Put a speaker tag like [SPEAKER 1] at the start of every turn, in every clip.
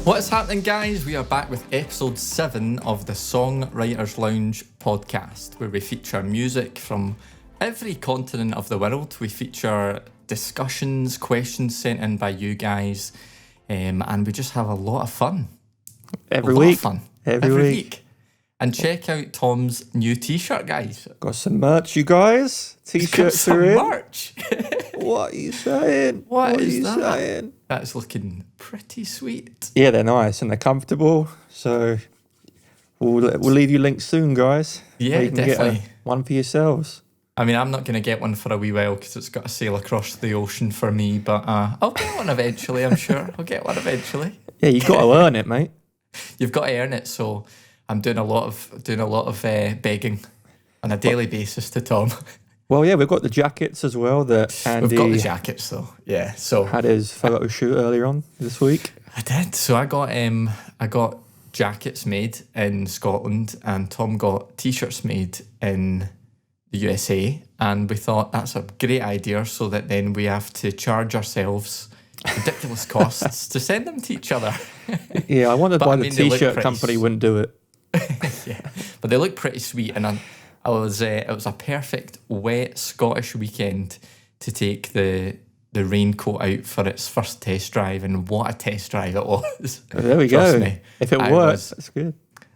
[SPEAKER 1] What's happening, guys? We are back with episode 7 of the Songwriters Lounge podcast, where we feature music from every continent of the world. We feature discussions, questions sent in by you guys, and we just have a lot of fun.
[SPEAKER 2] Every week.
[SPEAKER 1] Every week. And check out Tom's new t-shirt, guys.
[SPEAKER 2] Got some merch, you guys. T-shirts are in.
[SPEAKER 1] Merch.
[SPEAKER 2] What are you saying?
[SPEAKER 1] What
[SPEAKER 2] are
[SPEAKER 1] is
[SPEAKER 2] you
[SPEAKER 1] that?
[SPEAKER 2] saying?
[SPEAKER 1] That's looking pretty sweet.
[SPEAKER 2] Yeah, they're nice and they're comfortable. So we'll leave you links soon, guys.
[SPEAKER 1] Yeah,
[SPEAKER 2] you can
[SPEAKER 1] definitely.
[SPEAKER 2] Get one for yourselves.
[SPEAKER 1] I mean, I'm not going to get one for a wee while because it's got to sail across the ocean for me, but I'll get one eventually, I'm sure. I'll get one eventually.
[SPEAKER 2] Yeah, you got to earn it, mate.
[SPEAKER 1] You've got to earn it, so I'm doing a lot of begging on a daily basis to Tom.
[SPEAKER 2] Well, yeah, we've got the jackets as well that Andy
[SPEAKER 1] We've got the jackets, though. Yeah, so
[SPEAKER 2] had his photo shoot earlier on this week.
[SPEAKER 1] I did. So I got jackets made in Scotland, and Tom got t-shirts made in the USA, and we thought that's a great idea, so that then we have to charge ourselves ridiculous costs to send them to each other.
[SPEAKER 2] Yeah, I wondered why the
[SPEAKER 1] they look
[SPEAKER 2] t-shirt
[SPEAKER 1] pretty
[SPEAKER 2] company wouldn't do it.
[SPEAKER 1] Yeah, but they look pretty sweet, and it was a perfect wet Scottish weekend to take the raincoat out for its first test drive, and what a test drive it was.
[SPEAKER 2] There we
[SPEAKER 1] Trust
[SPEAKER 2] go.
[SPEAKER 1] me.
[SPEAKER 2] If it works, that's good.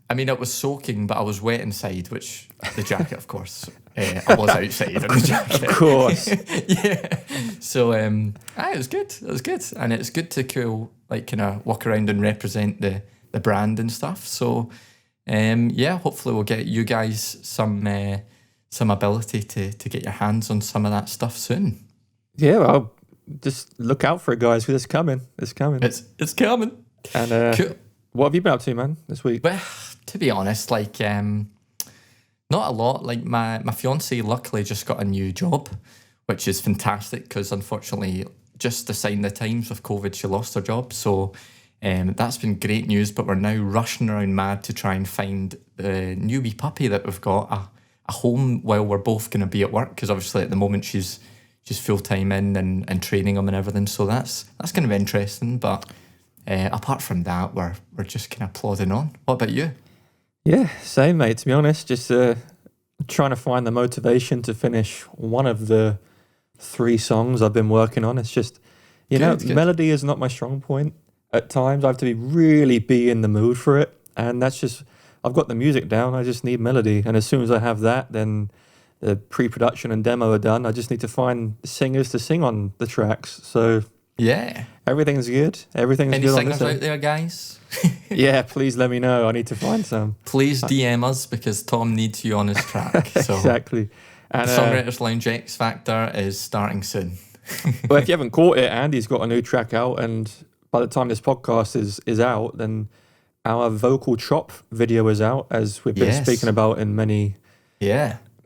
[SPEAKER 1] I mean, it was soaking, but I was wet inside, which the jacket, of course. I was outside in the jacket.
[SPEAKER 2] Of course.
[SPEAKER 1] Yeah. So, it was good. It was good. And it's good to kind of walk around and represent the brand and stuff. So, hopefully we'll get you guys some ability to get your hands on some of that stuff soon.
[SPEAKER 2] Yeah, well, just look out for it, guys, because it's coming. It's coming.
[SPEAKER 1] It's coming.
[SPEAKER 2] And
[SPEAKER 1] cool.
[SPEAKER 2] What have you been up to, man, this week?
[SPEAKER 1] Well, to be honest, not a lot. Like my fiance luckily just got a new job, which is fantastic because unfortunately, just to sign the times with COVID, she lost her job. So that's been great news. But we're now rushing around mad to try and find the new wee puppy that we've got a home while we're both going to be at work, because obviously at the moment she's full time in and training him and everything. So that's kind of interesting. But apart from that, we're just kind of plodding on. What about you?
[SPEAKER 2] Yeah, same, mate, to be honest. Just trying to find the motivation to finish one of the 3 songs I've been working on. It's just, good. Melody is not my strong point at times. I have to really be in the mood for it. And that's just, I've got the music down. I just need melody. And as soon as I have that, then the pre-production and demo are done. I just need to find singers to sing on the tracks. So
[SPEAKER 1] yeah,
[SPEAKER 2] everything's good. Everything's
[SPEAKER 1] Any
[SPEAKER 2] good on
[SPEAKER 1] singers
[SPEAKER 2] this
[SPEAKER 1] out there, guys?
[SPEAKER 2] Yeah, please let me know. I need to find some.
[SPEAKER 1] Please DM us, because Tom needs you on his track. So
[SPEAKER 2] exactly. And
[SPEAKER 1] the Songwriters Lounge X Factor is starting soon.
[SPEAKER 2] Well, if you haven't caught it, Andy's got a new track out, and by the time this podcast is out, then our vocal chop video is out, as we've been speaking about in many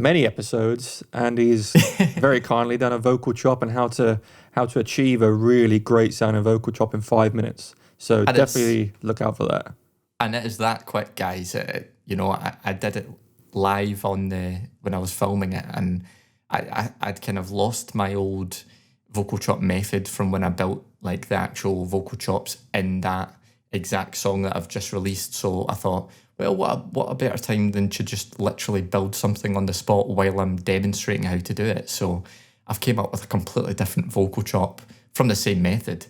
[SPEAKER 2] episodes. Andy's very kindly done a vocal chop and how to achieve a really great sounding vocal chop in 5 minutes. So and definitely look out for that.
[SPEAKER 1] And it is that quick, guys. I did it live when I was filming it, and I'd kind of lost my old vocal chop method from when I built like the actual vocal chops in that exact song that I've just released. So I thought, well, what a better time than to just literally build something on the spot while I'm demonstrating how to do it. So I've came up with a completely different vocal chop from the same method.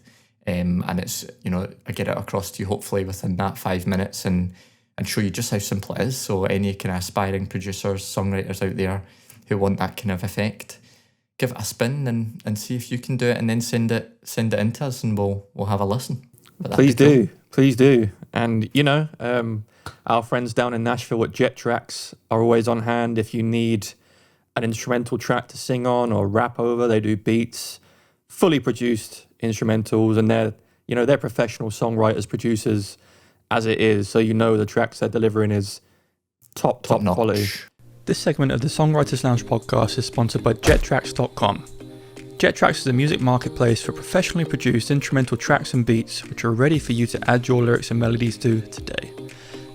[SPEAKER 1] And it's, I get it across to you hopefully within that 5 minutes and show you just how simple it is. So any kind of aspiring producers, songwriters out there who want that kind of effect, give it a spin and see if you can do it, and then send it in to us, and we'll have a listen.
[SPEAKER 2] Please do. And our friends down in Nashville at Jet Tracks are always on hand if you need an instrumental track to sing on or rap over. They do beats, fully produced instrumentals, and they're professional songwriters, producers as it is, so the tracks they're delivering is top quality. This segment of the Songwriters Lounge podcast is sponsored by JetTracks.com. JetTracks is a music marketplace for professionally produced instrumental tracks and beats which are ready for you to add your lyrics and melodies to today.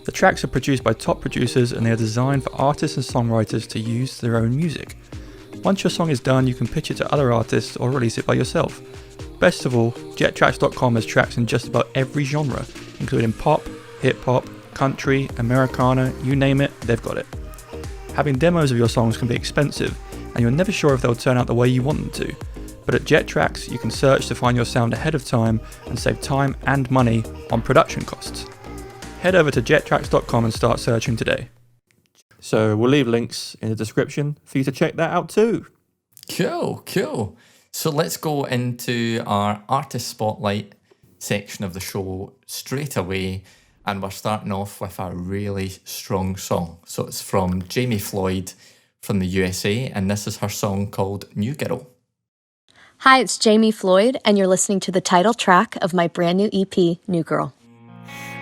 [SPEAKER 2] The tracks are produced by top producers, and they are designed for artists and songwriters to use their own music. Once your song is done, you can pitch it to other artists or release it by yourself. Best of all, JetTracks.com has tracks in just about every genre, including pop, hip-hop, country, Americana, you name it, they've got it. Having demos of your songs can be expensive, and you're never sure if they'll turn out the way you want them to. But at Jet Tracks, you can search to find your sound ahead of time and save time and money on production costs. Head over to jettracks.com and start searching today. So we'll leave links in the description for you to check that out too.
[SPEAKER 1] Cool. So let's go into our artist spotlight section of the show straight away. And we're starting off with a really strong song. So it's from Jamie Floyd from the USA, and this is her song called New Girl.
[SPEAKER 3] Hi, it's Jamie Floyd, and you're listening to the title track of my brand new EP, New Girl.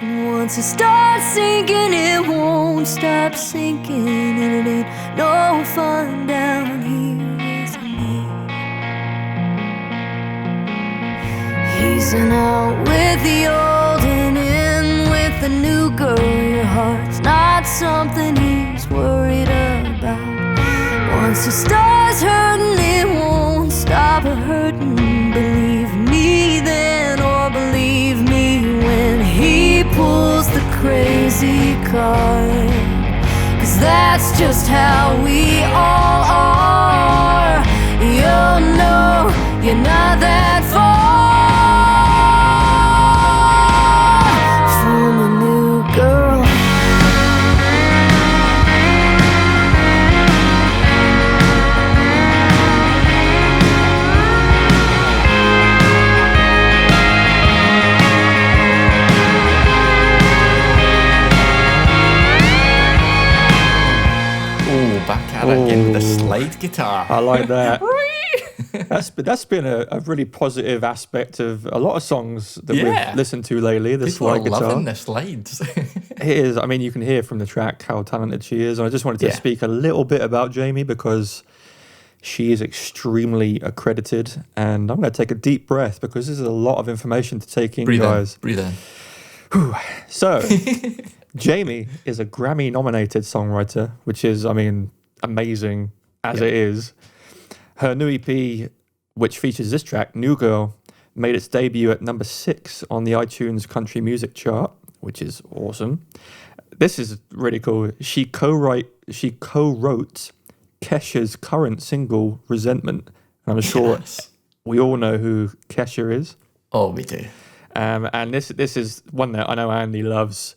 [SPEAKER 4] Once it starts sinking, it won't stop sinking, and it ain't no fun down here with me. Easing out with the old and in with the new girl. Your heart's not something he's worried about. Once he starts hurting, it won't stop hurting. Believe me then, or believe me when he pulls the crazy card. 'Cause that's just how we all are. You'll know you're not that far from a new girl.
[SPEAKER 1] Back at it again with the slide guitar.
[SPEAKER 2] I like that. That's been a really positive aspect of a lot of songs that we've listened to lately. The
[SPEAKER 1] People
[SPEAKER 2] slide
[SPEAKER 1] are
[SPEAKER 2] guitar.
[SPEAKER 1] loving the slides.
[SPEAKER 2] It is. I mean, you can hear from the track how talented she is. And I just wanted to speak a little bit about Jamie because she is extremely accredited. And I'm going to take a deep breath because this is a lot of information to take in, guys.
[SPEAKER 1] Breathe in.
[SPEAKER 2] Whew. So, Jamie is a Grammy-nominated songwriter, which is, I mean, amazing as it is. Her new EP, which features this track, New Girl, made its debut at number 6 on the iTunes country music chart, which is awesome. This is really cool. She co-wrote Kesha's current single, Resentment. And I'm sure we all know who Kesha is.
[SPEAKER 1] Oh, we do.
[SPEAKER 2] And this is one that I know Andy loves.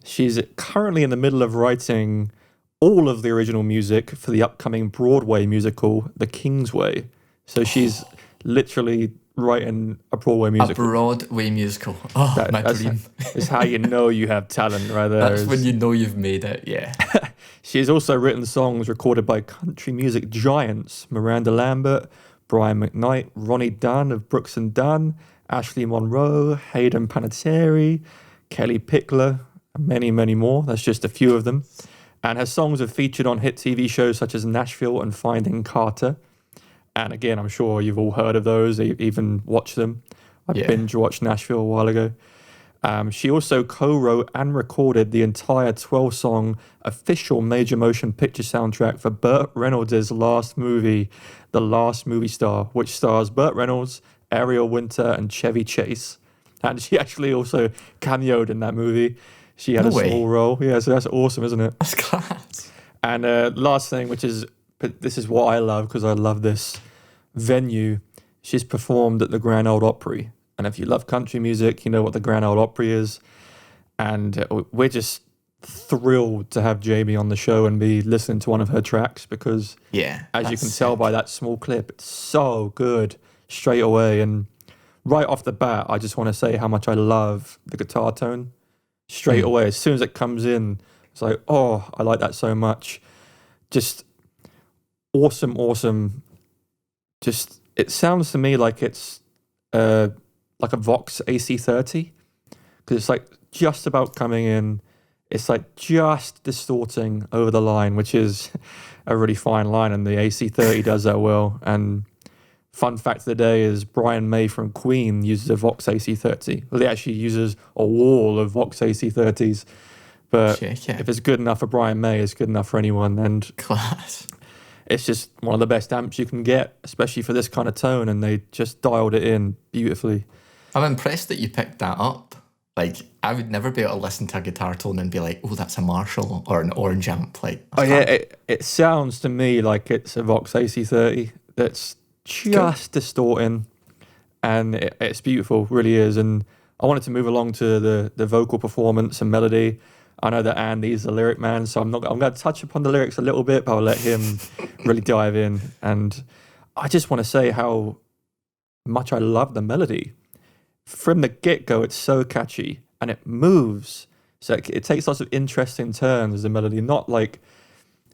[SPEAKER 2] She's currently in the middle of writing all of the original music for the upcoming Broadway musical, The Kingsway. So she's literally writing a Broadway musical.
[SPEAKER 1] A Broadway musical. Oh, my dream.
[SPEAKER 2] It's how you know you have talent right there.
[SPEAKER 1] That's when you know you've made it, yeah.
[SPEAKER 2] She has also written songs recorded by country music giants Miranda Lambert, Brian McKnight, Ronnie Dunn of Brooks and Dunn, Ashley Monroe, Hayden Panettiere, Kelly Pickler, and many, many more. That's just a few of them. And her songs have featured on hit TV shows such as Nashville and Finding Carter. And again, I'm sure you've all heard of those, even watched them. I binge-watched Nashville a while ago. She also co-wrote and recorded the entire 12-song official major motion picture soundtrack for Burt Reynolds' last movie, The Last Movie Star, which stars Burt Reynolds, Ariel Winter, and Chevy Chase. And she actually also cameoed in that movie. She had a small role. Yeah, so that's awesome, isn't it?
[SPEAKER 1] That's class.
[SPEAKER 2] And last thing, this is what I love because I love this venue. She's performed at the Grand Ole Opry. And if you love country music, you know what the Grand Ole Opry is. And we're just thrilled to have Jamie on the show and be listening to one of her tracks because, as you can tell by that small clip, it's so good straight away. And right off the bat, I just want to say how much I love the guitar tone. Straight away, as soon as it comes in, it's like, oh, I like that so much. Just awesome. Just, it sounds to me like it's like a Vox AC30, because it's like just about coming in. It's like just distorting over the line, which is a really fine line, and the AC30 does that well. And fun fact of the day is Brian May from Queen uses a Vox AC30. Well, he actually uses a wall of Vox AC30s. But if it's good enough for Brian May, it's good enough for anyone. And
[SPEAKER 1] class.
[SPEAKER 2] It's just one of the best amps you can get, especially for this kind of tone. And they just dialed it in beautifully.
[SPEAKER 1] I'm impressed that you picked that up. Like, I would never be able to listen to a guitar tone and be like, oh, that's a Marshall or an orange amp. Like,
[SPEAKER 2] Oh yeah, it sounds to me like it's a Vox AC30 that's just distorting, and it's beautiful, really is. And I wanted to move along to the vocal performance and melody. I know that Andy's the lyric man, so I'm going to touch upon the lyrics a little bit, but I'll let him really dive in. And I just want to say how much I love the melody. From the get-go, it's so catchy and it moves. So it takes lots of interesting turns, the melody. Not like,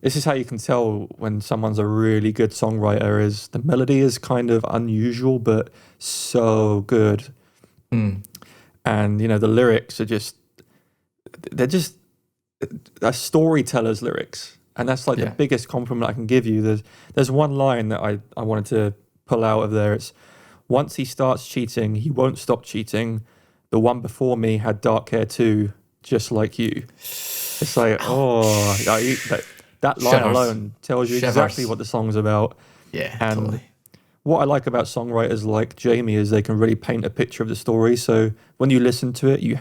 [SPEAKER 2] this is how you can tell when someone's a really good songwriter, is the melody is kind of unusual, but so good. And, you know, the lyrics are they're just a storyteller's lyrics. And that's like the biggest compliment I can give you. There's one line that I wanted to pull out of there. It's, once he starts cheating, he won't stop cheating. The one before me had dark hair too, just like you. It's like, that line alone tells you exactly what the song's about.
[SPEAKER 1] Yeah,
[SPEAKER 2] and
[SPEAKER 1] totally.
[SPEAKER 2] What I like about songwriters like Jamie is they can really paint a picture of the story. So when you listen to it, you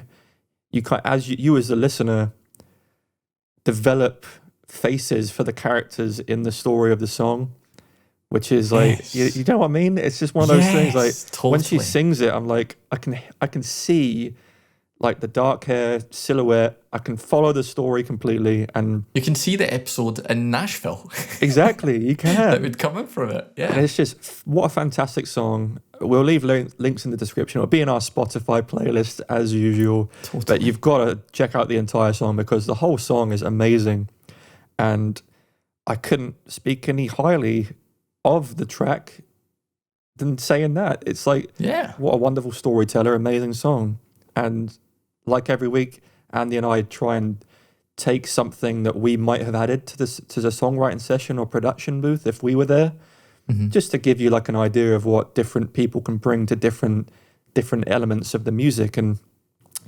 [SPEAKER 2] can, as you as the listener, develop faces for the characters in the story of the song. Which is like, you know what I mean? It's just one of those things. Like
[SPEAKER 1] totally.
[SPEAKER 2] When she sings it, I'm like, I can see like the dark hair silhouette. I can follow the story completely, and
[SPEAKER 1] you can see the episode in Nashville.
[SPEAKER 2] Exactly, you can.
[SPEAKER 1] That would come in from it. Yeah,
[SPEAKER 2] and it's just what a fantastic song. We'll leave links in the description. It'll be in our Spotify playlist as usual.
[SPEAKER 1] Totally.
[SPEAKER 2] But you've got to check out the entire song because the whole song is amazing, and I couldn't speak any highly of the track than saying that. It's like, what a wonderful storyteller, amazing song. And like every week, Andy and I try and take something that we might have added to the songwriting session or production booth if we were there, just to give you like an idea of what different people can bring to different elements of the music. And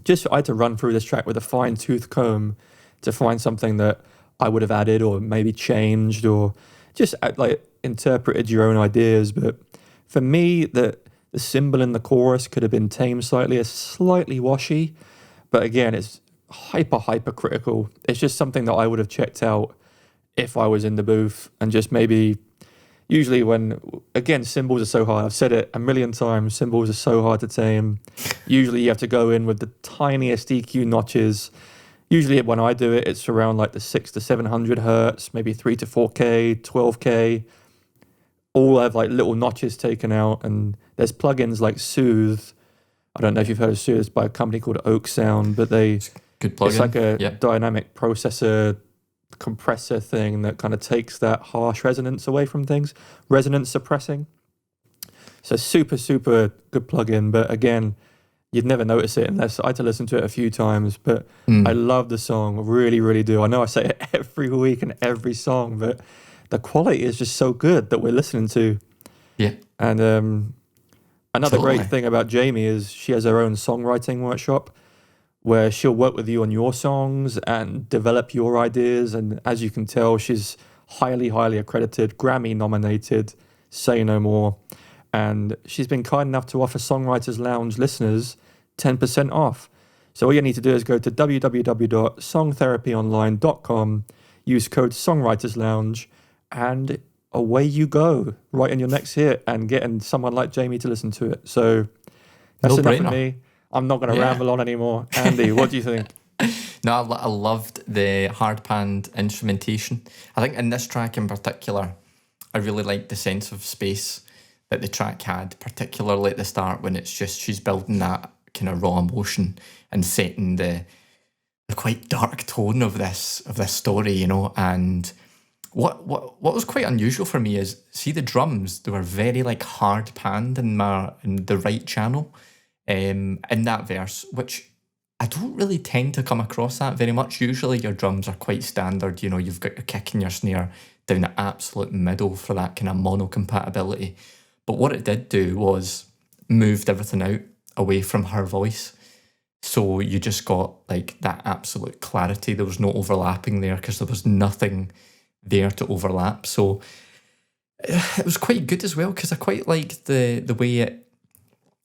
[SPEAKER 2] just I had to run through this track with a fine-tooth comb to find something that I would have added or maybe changed or just like interpreted your own ideas. But for me, the cymbal in the chorus could have been tamed slightly. It's slightly washy, but again, it's hyper critical. It's just something that I would have checked out if I was in the booth, and just maybe, usually when, again, cymbals are so hard. I've said it a million times, cymbals are so hard to tame. Usually you have to go in with the tiniest EQ notches. Usually when I do it, it's around like the 600 to 700 hertz, maybe 3 to 4K, 12K. All have like little notches taken out, and there's plugins like Soothe. I don't know if you've heard of Soothe. It's by a company called Oak Sound, but
[SPEAKER 1] good plugin.
[SPEAKER 2] It's like a dynamic processor compressor thing that kind of takes that harsh resonance away from things, resonance suppressing. So super good plugin, but again, you'd never notice it unless I had to listen to it a few times. But I love the song, really do. I know I say it every week and every song, but the quality is just so good that we're listening to. Yeah. And another great thing about Jamie is she has her own songwriting workshop where she'll work with you on your songs and develop your ideas. And as you can tell, she's highly accredited, Grammy-nominated, say no more. And she's been kind enough to offer Songwriters Lounge listeners 10% off. So all you need to do is go to www.songtherapyonline.com, use code Songwriters Lounge, and away you go, right in your next hit and getting someone like Jamie to listen to it. So that's enough for me. I'm not going to ramble on anymore. Andy, what do you think?
[SPEAKER 1] No, I loved the hard panned instrumentation. I think in this track in particular, I really liked the sense of space that the track had, particularly at the start when it's just she's building that kind of raw emotion and setting the quite dark tone of this story, you know. And what was quite unusual for me is, see the drums, they were very like hard panned in the right channel in that verse, which I don't really tend to come across that very much. Usually your drums are quite standard, you know, you've got your kick and your snare down the absolute middle for that kind of mono compatibility. But what it did do was moved everything out away from her voice. So you just got like that absolute clarity. There was no overlapping there because there was nothing there to overlap. So it was quite good as well, because I quite liked the way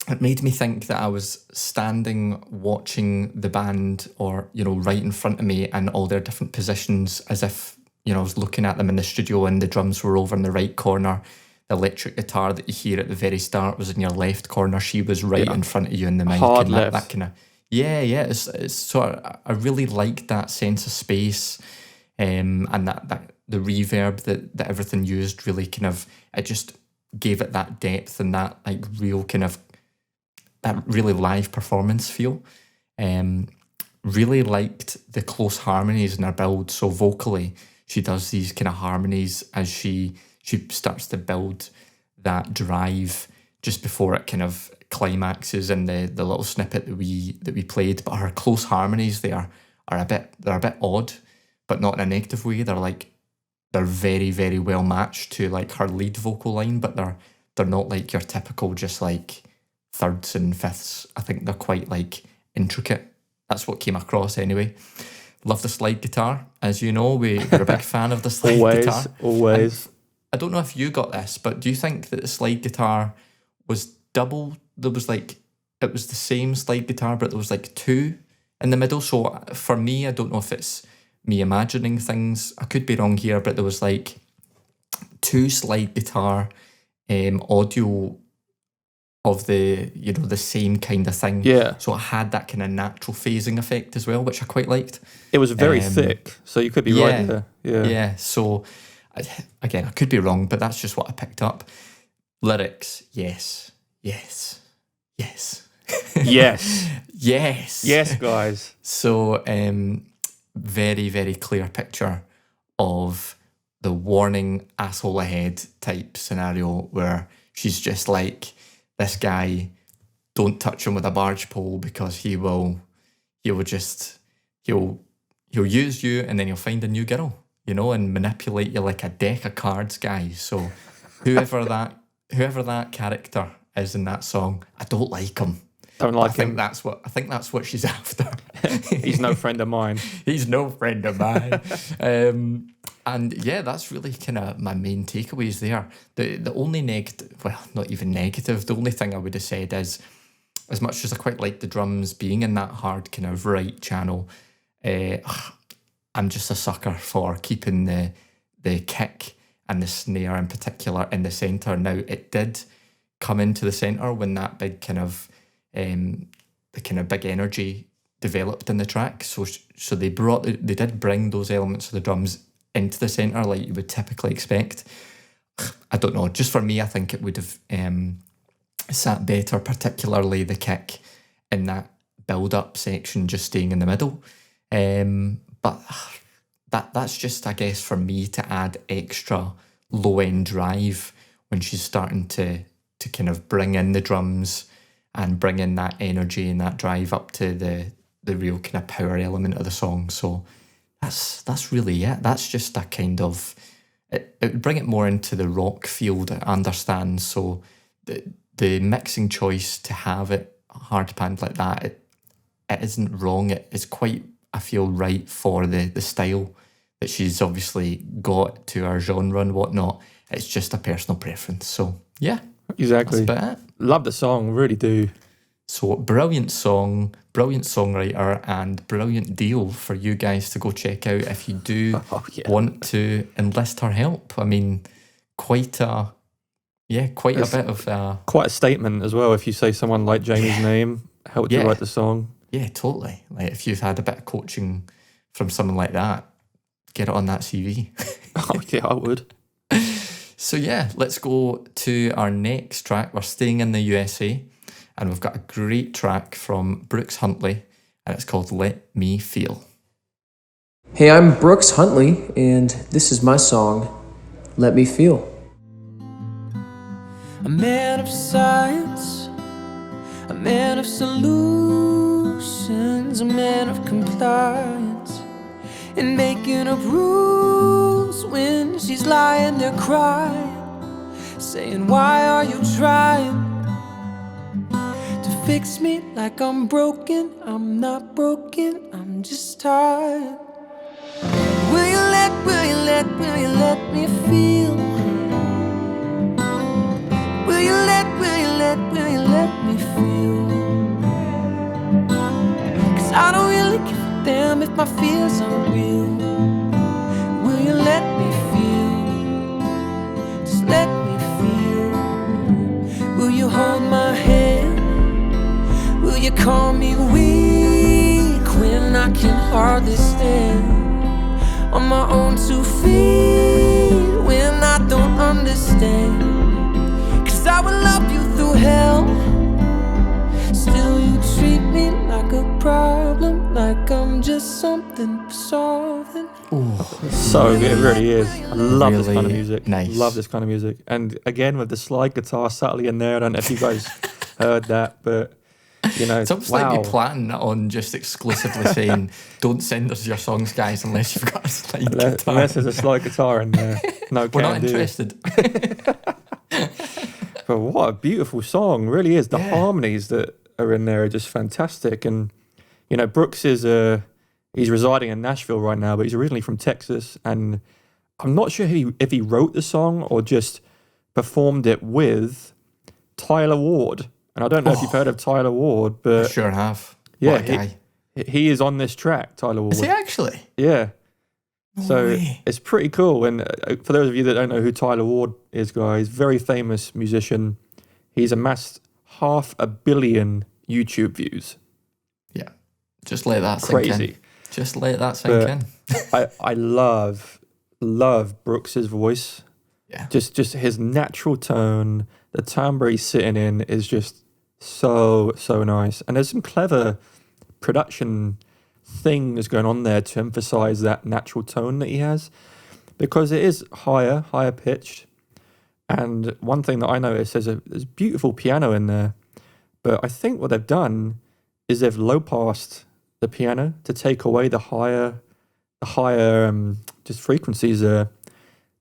[SPEAKER 1] it made me think that I was standing watching the band, or, you know, right in front of me, and all their different positions, as if, you know, I was looking at them in the studio and the drums were over in the right corner. The electric guitar that you hear at the very start was in your left corner. She was right in front of you in the mic.
[SPEAKER 2] Hard
[SPEAKER 1] and
[SPEAKER 2] left.
[SPEAKER 1] that kind of, it's sort of, I really liked that sense of space, and that the reverb that everything used really kind of, it just gave it that depth and that like real kind of, that really live performance feel. Really liked the close harmonies in her build. So vocally, she does these kind of harmonies as she starts to build that drive just before it kind of climaxes in the little snippet that we played. But her close harmonies, they're a bit odd, but not in a negative way. They're very, very well matched to like her lead vocal line, but they're not like your typical just like thirds and fifths. I think they're quite like intricate. That's what came across anyway. Love the slide guitar. As you know, we're a big fan of the slide guitar.
[SPEAKER 2] Always.
[SPEAKER 1] And I don't know if you got this, but do you think that the slide guitar was double? There was like, it was the same slide guitar, but there was like two in the middle. So for me, I don't know if it's me imagining things. I could be wrong here, but there was like two slide guitar audio of the, you know, the same kind of thing.
[SPEAKER 2] Yeah.
[SPEAKER 1] So it had that kind of natural phasing effect as well, which I quite liked.
[SPEAKER 2] It was very thick, so you could be right there.
[SPEAKER 1] Yeah. So again, I could be wrong, but that's just what I picked up. Lyrics, yes.
[SPEAKER 2] Yes.
[SPEAKER 1] Yes,
[SPEAKER 2] guys.
[SPEAKER 1] So very, very clear picture of the warning asshole ahead type scenario where she's just like, this guy, don't touch him with a barge pole because he'll use you and then he'll find a new girl, you know, and manipulate you like a deck of cards, guys. So whoever that character is in that song, I don't like him.
[SPEAKER 2] Don't like him.
[SPEAKER 1] I think that's what she's after.
[SPEAKER 2] He's no friend of mine.
[SPEAKER 1] He's no friend of mine. And yeah, that's really kind of my main takeaways there. The only negative, well, not even negative, the only thing I would have said is, as much as I quite like the drums being in that hard kind of right channel, I'm just a sucker for keeping the kick and the snare in particular in the centre. Now, it did come into the centre when that big kind of, the kind of big energy developed in the track. So they did bring those elements of the drums into the centre like you would typically expect. I don't know, just for me, I think it would have sat better, particularly the kick in that build-up section just staying in the middle. But that's just, I guess, for me to add extra low-end drive when she's starting to kind of bring in the drums and bring in that energy and that drive up to the real kind of power element of the song. So that's really it. That's just a kind of, it would bring it more into the rock field, I understand. So the mixing choice to have it hard panned like that, it isn't wrong. It is quite, I feel, right for the style that she's obviously got to her genre and whatnot. It's just a personal preference. So yeah,
[SPEAKER 2] exactly.
[SPEAKER 1] That's about it.
[SPEAKER 2] Love the song, really do.
[SPEAKER 1] So brilliant song, brilliant songwriter, and brilliant deal for you guys to go check out if you do want to enlist her help. I mean, quite a bit of
[SPEAKER 2] quite a statement as well. If you say someone like Jamie's name helped you write the song.
[SPEAKER 1] Yeah, totally. Like if you've had a bit of coaching from someone like that, get it on that CV.
[SPEAKER 2] Oh yeah, I would.
[SPEAKER 1] So yeah, let's go to our next track. We're staying in the USA, and we've got a great track from Brooks Huntley, and it's called Let Me Feel.
[SPEAKER 5] Hey, I'm Brooks Huntley, and this is my song, Let Me Feel.
[SPEAKER 6] A man of science, a man of solutions, a man of compliance, and making up rules when she's lying there crying, saying, why are you trying to fix me like I'm broken? I'm not broken, I'm just tired. Will you let me feel? Will you let tonight, will you let me feel? 'Cause I don't really give a damn if my fears are real. Will you let me feel? Just let me feel. Will you hold my hand? Will you call me weak when I can hardly stand on my own 2 feet when I don't understand? 'Cause I will love you through hell, still you treat me like a problem, like I'm just something for solving.
[SPEAKER 2] So good, it really is. I love this kind of
[SPEAKER 1] Really
[SPEAKER 2] music.
[SPEAKER 1] nice.
[SPEAKER 2] Love this kind of music. And again, with the slide guitar subtly in there. I don't know if you guys heard that, but you know,
[SPEAKER 1] It's almost
[SPEAKER 2] wow.
[SPEAKER 1] like we plan on just exclusively saying, don't send us your songs, guys, unless you've got a slide guitar.
[SPEAKER 2] Unless there's a slide guitar in there. No,
[SPEAKER 1] We're not
[SPEAKER 2] can do.
[SPEAKER 1] interested.
[SPEAKER 2] But what a beautiful song, really is. The
[SPEAKER 1] Yeah.
[SPEAKER 2] harmonies that are in there are just fantastic. And you know, Brooks is he's residing in Nashville right now, but he's originally from Texas, and I'm not sure if he wrote the song or just performed it with Tyler Ward. And I don't know if you've heard of Tyler Ward,
[SPEAKER 1] I
[SPEAKER 2] but
[SPEAKER 1] sure have.
[SPEAKER 2] yeah,
[SPEAKER 1] What a guy.
[SPEAKER 2] he is on this track, Tyler Ward.
[SPEAKER 1] Is he actually?
[SPEAKER 2] Yeah.
[SPEAKER 1] No
[SPEAKER 2] So
[SPEAKER 1] way.
[SPEAKER 2] it's pretty cool. And for those of you that don't know who Tyler Ward is, guys, very famous musician. He's amassed 500 million YouTube views.
[SPEAKER 1] Yeah. Just let that sink
[SPEAKER 2] Crazy.
[SPEAKER 1] in. Just let that sink
[SPEAKER 2] But
[SPEAKER 1] in.
[SPEAKER 2] I love Brooks's voice.
[SPEAKER 1] Yeah.
[SPEAKER 2] Just his natural tone, the timbre he's sitting in is just so nice. And there's some clever production things going on there to emphasize that natural tone that he has, because it is higher pitched. And one thing that I noticed, there's beautiful piano in there, but I think what they've done is they've low passed the piano to take away the higher just frequencies there,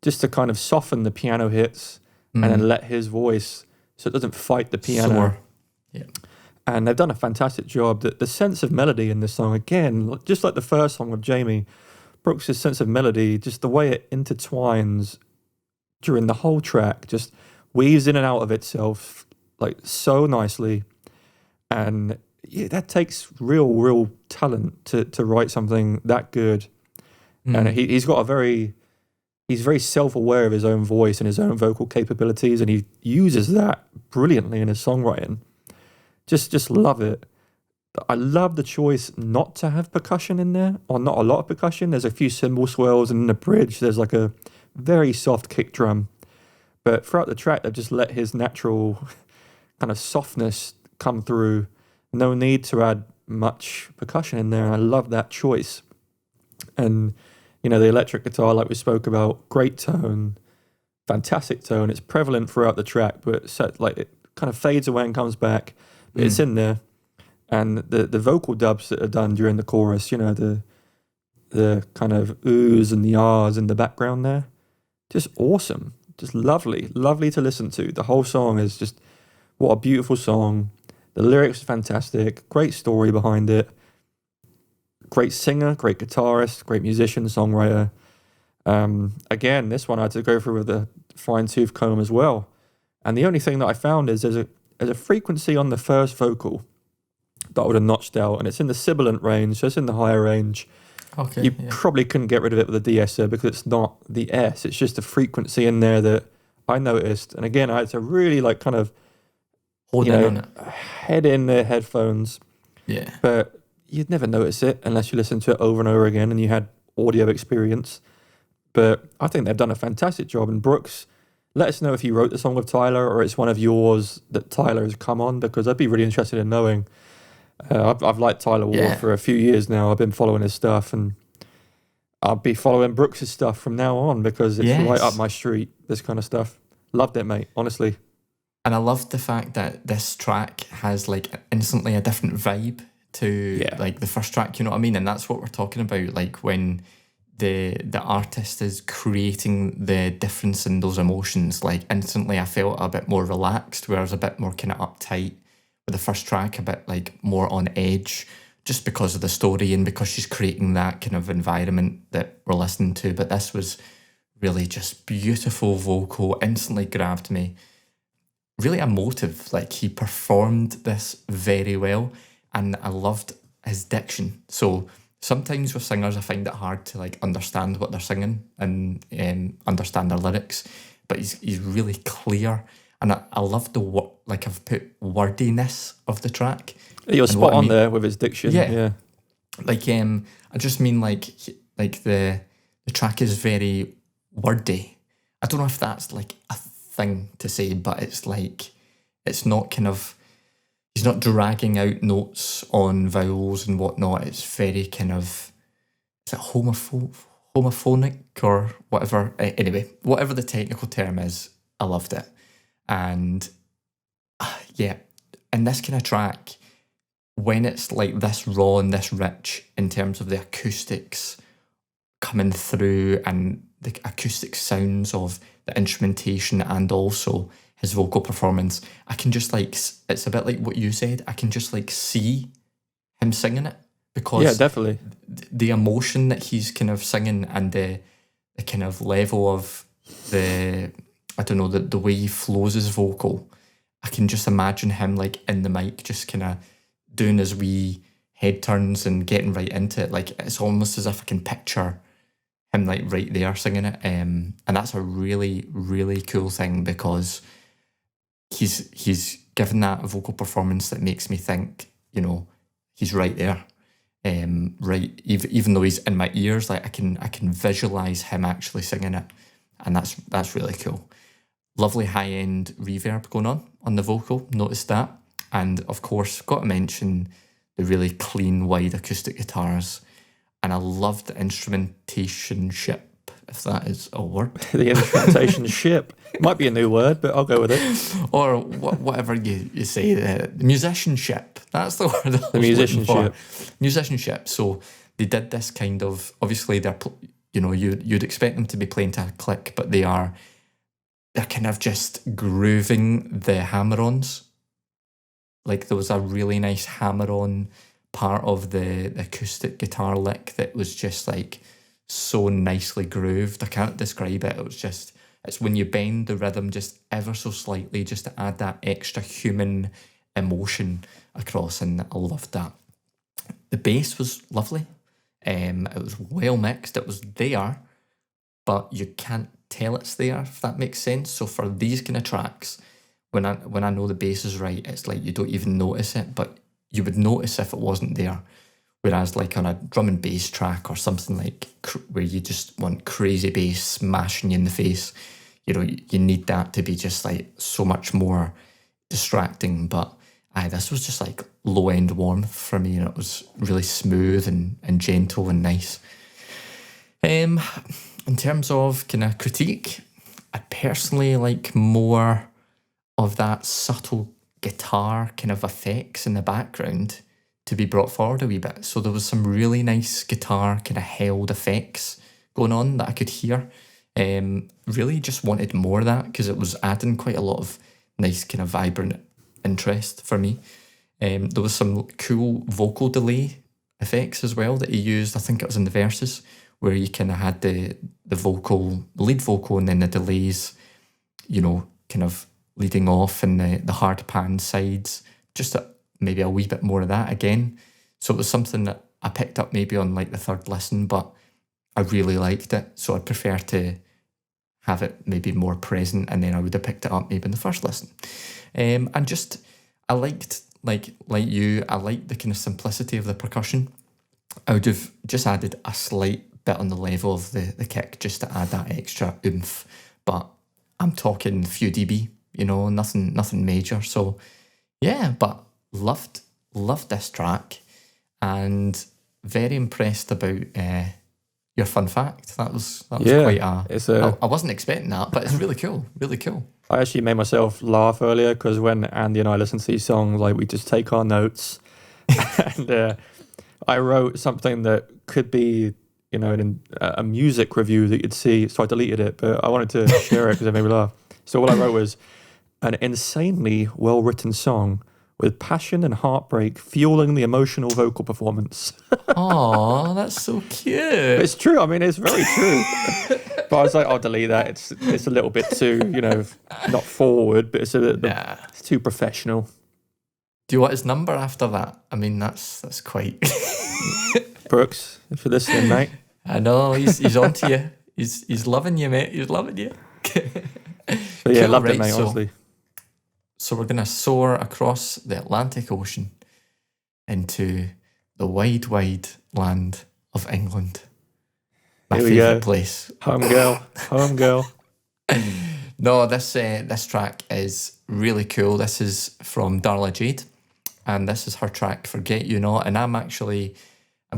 [SPEAKER 2] just to kind of soften the piano hits and then let his voice, so it doesn't fight the piano.
[SPEAKER 1] Soar. Yeah.
[SPEAKER 2] And they've done a fantastic job. The sense of melody in this song, again, just like the first song with Jamie, Brooks' sense of melody, just the way it intertwines during the whole track, just weaves in and out of itself like so nicely. And yeah, that takes real talent to write something that good. And he's very self-aware of his own voice and his own vocal capabilities, and he uses that brilliantly in his songwriting. Just love it. I love the choice not to have percussion in there, or not a lot of percussion. There's a few cymbal swells, and in the bridge there's like a very soft kick drum. But throughout the track, they've just let his natural kind of softness come through. No need to add much percussion in there, and I love that choice. And you know, the electric guitar, like we spoke about, great tone, fantastic tone. It's prevalent throughout the track, but it kind of fades away and comes back. But it's in there. And the vocal dubs that are done during the chorus, you know, the kind of oohs and the ahs in the background there, just awesome. Just lovely to listen to. The whole song is just, what a beautiful song. The lyrics are fantastic. Great story behind it. Great singer, great guitarist, great musician, songwriter. Again, this one I had to go through with a fine-tooth comb as well. And the only thing that I found is there's a frequency on the first vocal that I would have notched out, and it's in the sibilant range, so it's in the higher range.
[SPEAKER 1] Okay.
[SPEAKER 2] You probably couldn't get rid of it with a de-esser because it's not the S, it's just a frequency in there that I noticed. And again, I had to really like kind of
[SPEAKER 1] Hold in on it.
[SPEAKER 2] head in the headphones.
[SPEAKER 1] Yeah.
[SPEAKER 2] But you'd never notice it unless you listen to it over and over again and you had audio experience. But I think they've done a fantastic job. And Brooks, let us know if you wrote the song with Tyler or it's one of yours that Tyler has come on, because I'd be really interested in knowing. I've liked Tyler Ward for a few years now. I've been following his stuff, and I'll be following Brooks' stuff from now on because it's right up my street, this kind of stuff. Loved it, mate, honestly.
[SPEAKER 1] And I loved the fact that this track has like instantly a different vibe to like the first track, you know what I mean? And that's what we're talking about, like when the artist is creating the difference in those emotions. Like instantly I felt a bit more relaxed, whereas a bit more kind of uptight with the first track, a bit like more on edge, just because of the story and because she's creating that kind of environment that we're listening to. But this was really just beautiful vocal, instantly grabbed me. really emotive. Like, he performed this very well, and I loved his diction. So sometimes with singers, I find it hard to like understand what they're singing and understand their lyrics, but he's really clear, and I love the like I've put wordiness of the track.
[SPEAKER 2] You're spot on there with his diction. Yeah.
[SPEAKER 1] Like I just mean like the track is very wordy. I don't know if that's like a thing to say, but it's like it's not kind of. He's not dragging out notes on vowels and whatnot. It's very kind of, is it homophonic or whatever? Anyway, whatever the technical term is, I loved it. And yeah, in this kind of track, when it's like this raw and this rich in terms of the acoustics coming through and the acoustic sounds of the instrumentation and also his vocal performance, I can just like, it's a bit like what you said, I can just like see him singing it, because
[SPEAKER 2] definitely
[SPEAKER 1] the emotion that he's kind of singing and the kind of level of the, I don't know, the way he flows his vocal, I can just imagine him like in the mic just kind of doing his wee head turns and getting right into it. Like, it's almost as if I can picture him like right there singing it, and that's a really, really cool thing, because he's given that vocal performance that makes me think, you know, he's right there, right. Even though he's in my ears, like I can visualize him actually singing it, and that's really cool. Lovely high end reverb going on the vocal. Noticed that, and of course, got to mention the really clean, wide acoustic guitars, and I loved the instrumentationship, if that is a word.
[SPEAKER 2] The instrumentationship. It might be a new word, but I'll go with it.
[SPEAKER 1] Or whatever you say, the musicianship. That's the word.
[SPEAKER 2] The musicianship.
[SPEAKER 1] Musicianship. So they did this kind of, obviously they're, you know, you'd expect them to be playing to a click, but they're kind of just grooving the hammer-ons. Like, there was a really nice hammer-on part of the acoustic guitar lick that was just like so nicely grooved. I can't describe it. It was just, it's when you bend the rhythm just ever so slightly just to add that extra human emotion across, and I loved that. The bass was lovely. It was well mixed. It was there, but you can't tell it's there, if that makes sense. So for these kind of tracks, when I know the bass is right, it's like you don't even notice it, but you would notice if it wasn't there. Whereas like on a drum and bass track or something like where you just want crazy bass smashing you in the face, you know, you need that to be just like so much more distracting. But this was just like low end warmth for me, and it was really smooth and gentle and nice. In terms of kind of critique, I personally like more of that subtle guitar kind of effects in the background to be brought forward a wee bit. So there was some really nice guitar kind of held effects going on that I could hear. Really just wanted more of that, because it was adding quite a lot of nice kind of vibrant interest for me. There was some cool vocal delay effects as well that he used. I think it was in the verses, where you kind of had the lead vocal, and then the delays, you know, kind of leading off, and the hard pan sides, just maybe a wee bit more of that again. So it was something that I picked up maybe on like the third listen, but I really liked it. So I'd prefer to have it maybe more present, and then I would have picked it up maybe in the first listen. And just, I liked, like you, I liked the kind of simplicity of the percussion. I would have just added a slight bit on the level of the kick just to add that extra oomph. But I'm talking few dB, you know, nothing major. So yeah, but loved this track, and very impressed about your fun fact. That was quite I wasn't expecting that, but it's really cool, really cool.
[SPEAKER 2] I actually made myself laugh earlier, because when Andy and I listen to these songs, like, we just take our notes, and I wrote something that could be, you know, in a music review that you'd see, so I deleted it, but I wanted to share it because it made me laugh. So what I wrote was, an insanely well-written song with passion and heartbreak fueling the emotional vocal performance.
[SPEAKER 1] Oh, that's so cute.
[SPEAKER 2] It's true. I mean, it's very true. But I was like, I'll delete that. It's a little bit too, not forward, but it's a bit it's too professional.
[SPEAKER 1] Do you want his number after that? I mean, that's quite...
[SPEAKER 2] Brooks, if you're listening, mate.
[SPEAKER 1] I know, he's onto you. He's loving you, mate. He's loving you.
[SPEAKER 2] So yeah,
[SPEAKER 1] Cool,
[SPEAKER 2] loved
[SPEAKER 1] right,
[SPEAKER 2] it, mate, honestly.
[SPEAKER 1] So we're going to soar across the Atlantic Ocean into the wide, wide land of England. My
[SPEAKER 2] Here we
[SPEAKER 1] favourite
[SPEAKER 2] go.
[SPEAKER 1] place.
[SPEAKER 2] Home girl.
[SPEAKER 1] No, this track is really cool. This is from Darla Jade, and this is her track "Forget You Not." And I'm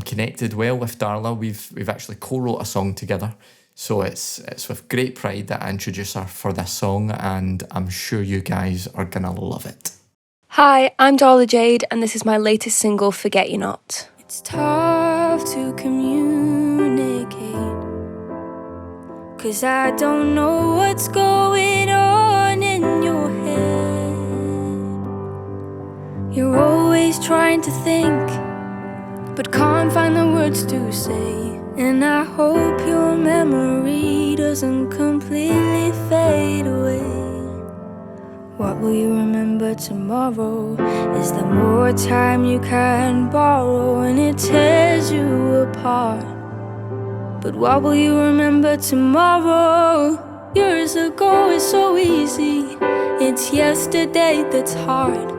[SPEAKER 1] connected well with Darla. We've actually co-wrote a song together, so it's with great pride that I introduce her for this song, and I'm sure you guys are gonna love it.
[SPEAKER 7] Hi, I'm Darla Jade, and this is my latest single, Forget You Not.
[SPEAKER 4] It's tough to communicate, 'cause I don't know what's going on in your head. You're always trying to think, but can't find the words to say. And I hope your memory doesn't completely fade away. What will you remember tomorrow? Is there more time you can borrow and it tears you apart? But what will you remember tomorrow? Years ago is so easy, it's yesterday that's hard.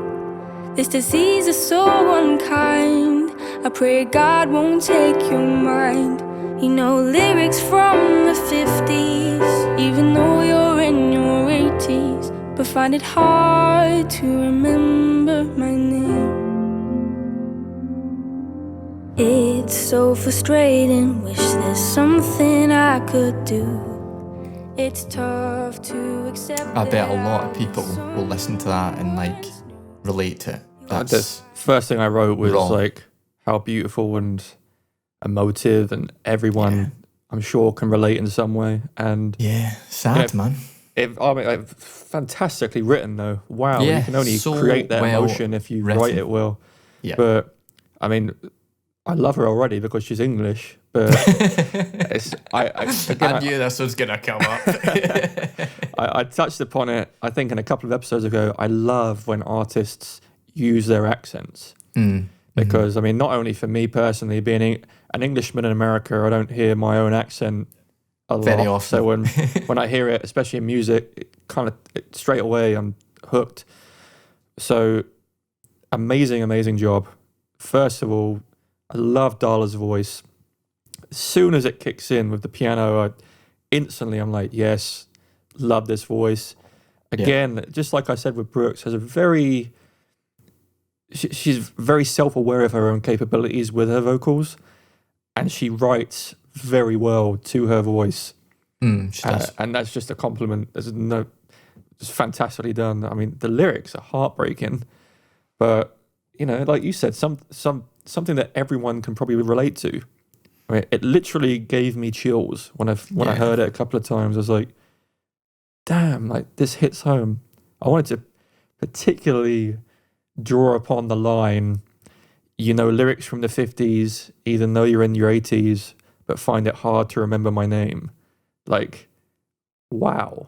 [SPEAKER 4] This disease is so unkind, I pray God won't take your mind. You know lyrics from the 50s, even though you're in your 80s, but find it hard to remember my name. It's so frustrating, wish there's something I could do. It's tough to accept.
[SPEAKER 1] I bet a lot of people will listen to that and relate to it.
[SPEAKER 2] The first thing I wrote was
[SPEAKER 1] raw.
[SPEAKER 2] how beautiful and emotive, and everyone I'm sure can relate in some way. And
[SPEAKER 1] sad, man.
[SPEAKER 2] Fantastically written though. Wow,
[SPEAKER 1] Yeah,
[SPEAKER 2] you can only
[SPEAKER 1] so
[SPEAKER 2] create that
[SPEAKER 1] well
[SPEAKER 2] emotion if you
[SPEAKER 1] written.
[SPEAKER 2] write it well.
[SPEAKER 1] Yeah.
[SPEAKER 2] But I mean, I love her already because she's English. But
[SPEAKER 1] I knew this was gonna come up.
[SPEAKER 2] I touched upon it, I think, in a couple of episodes ago. I love when artists use their accents. Because, I mean, not only for me personally, being an Englishman in America, I don't hear my own accent a lot.
[SPEAKER 1] Very often.
[SPEAKER 2] So when I hear it, especially in music, straight away I'm hooked. So amazing job. First of all, I love Darla's voice. As soon as it kicks in with the piano, I'm like, yes, love this voice. Again, just like I said with Brooks, has a very... She's very self-aware of her own capabilities with her vocals, and she writes very well to her voice.
[SPEAKER 1] She does.
[SPEAKER 2] And that's just a compliment. It's fantastically done. I mean, the lyrics are heartbreaking, but like you said, something that everyone can probably relate to. I mean, it literally gave me chills when I heard it a couple of times. I was like, damn, this hits home. I wanted to particularly draw upon the line, lyrics from the 50s, even though you're in your 80s, but find it hard to remember my name. Wow.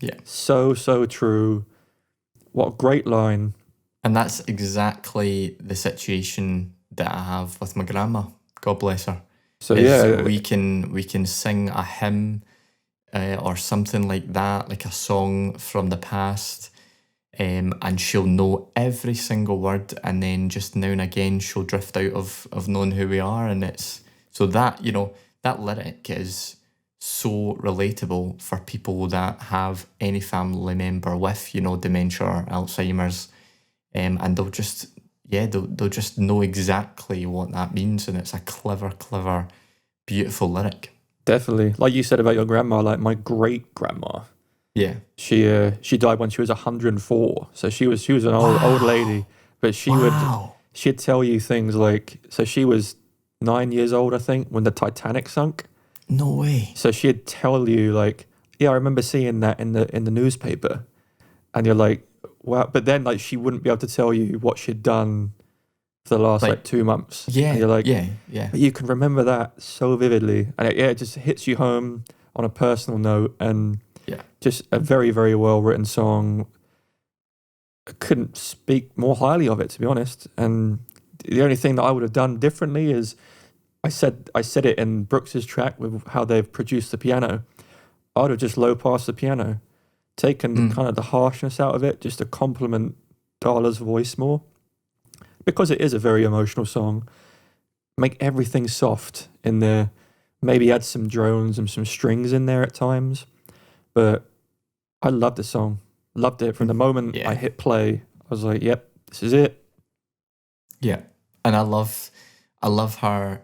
[SPEAKER 2] Yeah. So true. What a great line.
[SPEAKER 1] And that's exactly the situation that I have with my grandma. God bless her.
[SPEAKER 2] So
[SPEAKER 1] we can sing a hymn or something like that, like a song from the past, and she'll know every single word, and then just now and again she'll drift out of knowing who we are, and it's so that that lyric is so relatable for people that have any family member with dementia or Alzheimer's, and they'll just know exactly what that means, and it's a clever, beautiful lyric.
[SPEAKER 2] Definitely, like you said about your grandma, like my great grandma.
[SPEAKER 1] Yeah,
[SPEAKER 2] she died when she was 104, so she was an old lady, but she'd tell you things so she was 9 years old, I think, when the Titanic sunk.
[SPEAKER 1] No way.
[SPEAKER 2] So she'd tell you I remember seeing that in the newspaper, and you're like, wow. But then she wouldn't be able to tell you what she'd done for the last 2 months.
[SPEAKER 1] Yeah,
[SPEAKER 2] and you're like,
[SPEAKER 1] yeah.
[SPEAKER 2] But you can remember that so vividly, and it just hits you home. on a personal note, and
[SPEAKER 1] Yeah.
[SPEAKER 2] just a very, very well written song. I couldn't speak more highly of it, to be honest. And the only thing that I would have done differently is I said it in Brooks's track with how they've produced the piano. I would have just low passed the piano, taken kind of the harshness out of it, just to complement Darla's voice more, because it is a very emotional song. Make everything soft in there. Maybe add some drones and some strings in there at times. But I loved the song. Loved it from the moment I hit play. I was like, "Yep, this is it."
[SPEAKER 1] Yeah, and I love her.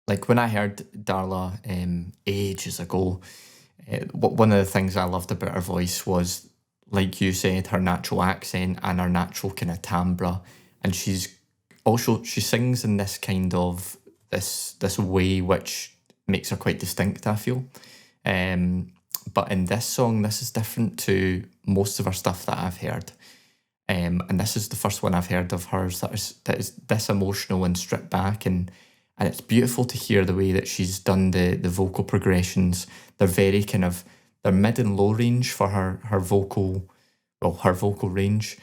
[SPEAKER 1] Like when I heard Darla ages ago, one of the things I loved about her voice was, like you said, her natural accent and her natural kind of timbre. And she sings in this kind of this way which makes her quite distinct, I feel. But in this song, this is different to most of her stuff that I've heard. And this is the first one I've heard of hers that is this emotional and stripped back, and it's beautiful to hear the way that she's done the vocal progressions. They're very kind of, they're mid and low range for her vocal range,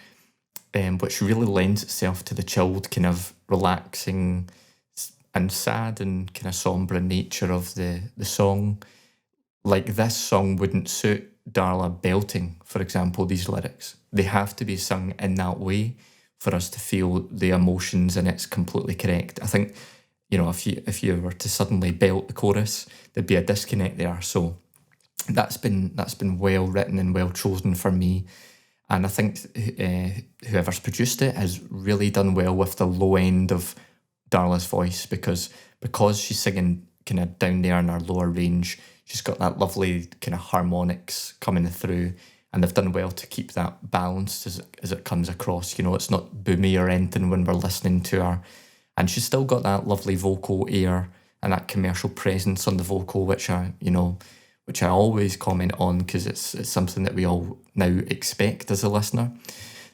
[SPEAKER 1] which really lends itself to the chilled, kind of relaxing and sad and kind of sombre nature of the song. Like this song wouldn't suit Darla belting, for example, these lyrics. They have to be sung in that way for us to feel the emotions, and it's completely correct. I think, if you were to suddenly belt the chorus, there'd be a disconnect there. So that's been well written and well chosen for me. And I think whoever's produced it has really done well with the low end of Darla's voice, because she's singing kind of down there in her lower range, she's got that lovely kind of harmonics coming through, and they've done well to keep that balanced as it comes across. It's not boomy or anything when we're listening to her. And she's still got that lovely vocal air and that commercial presence on the vocal, which I always comment on, because it's something that we all now expect as a listener.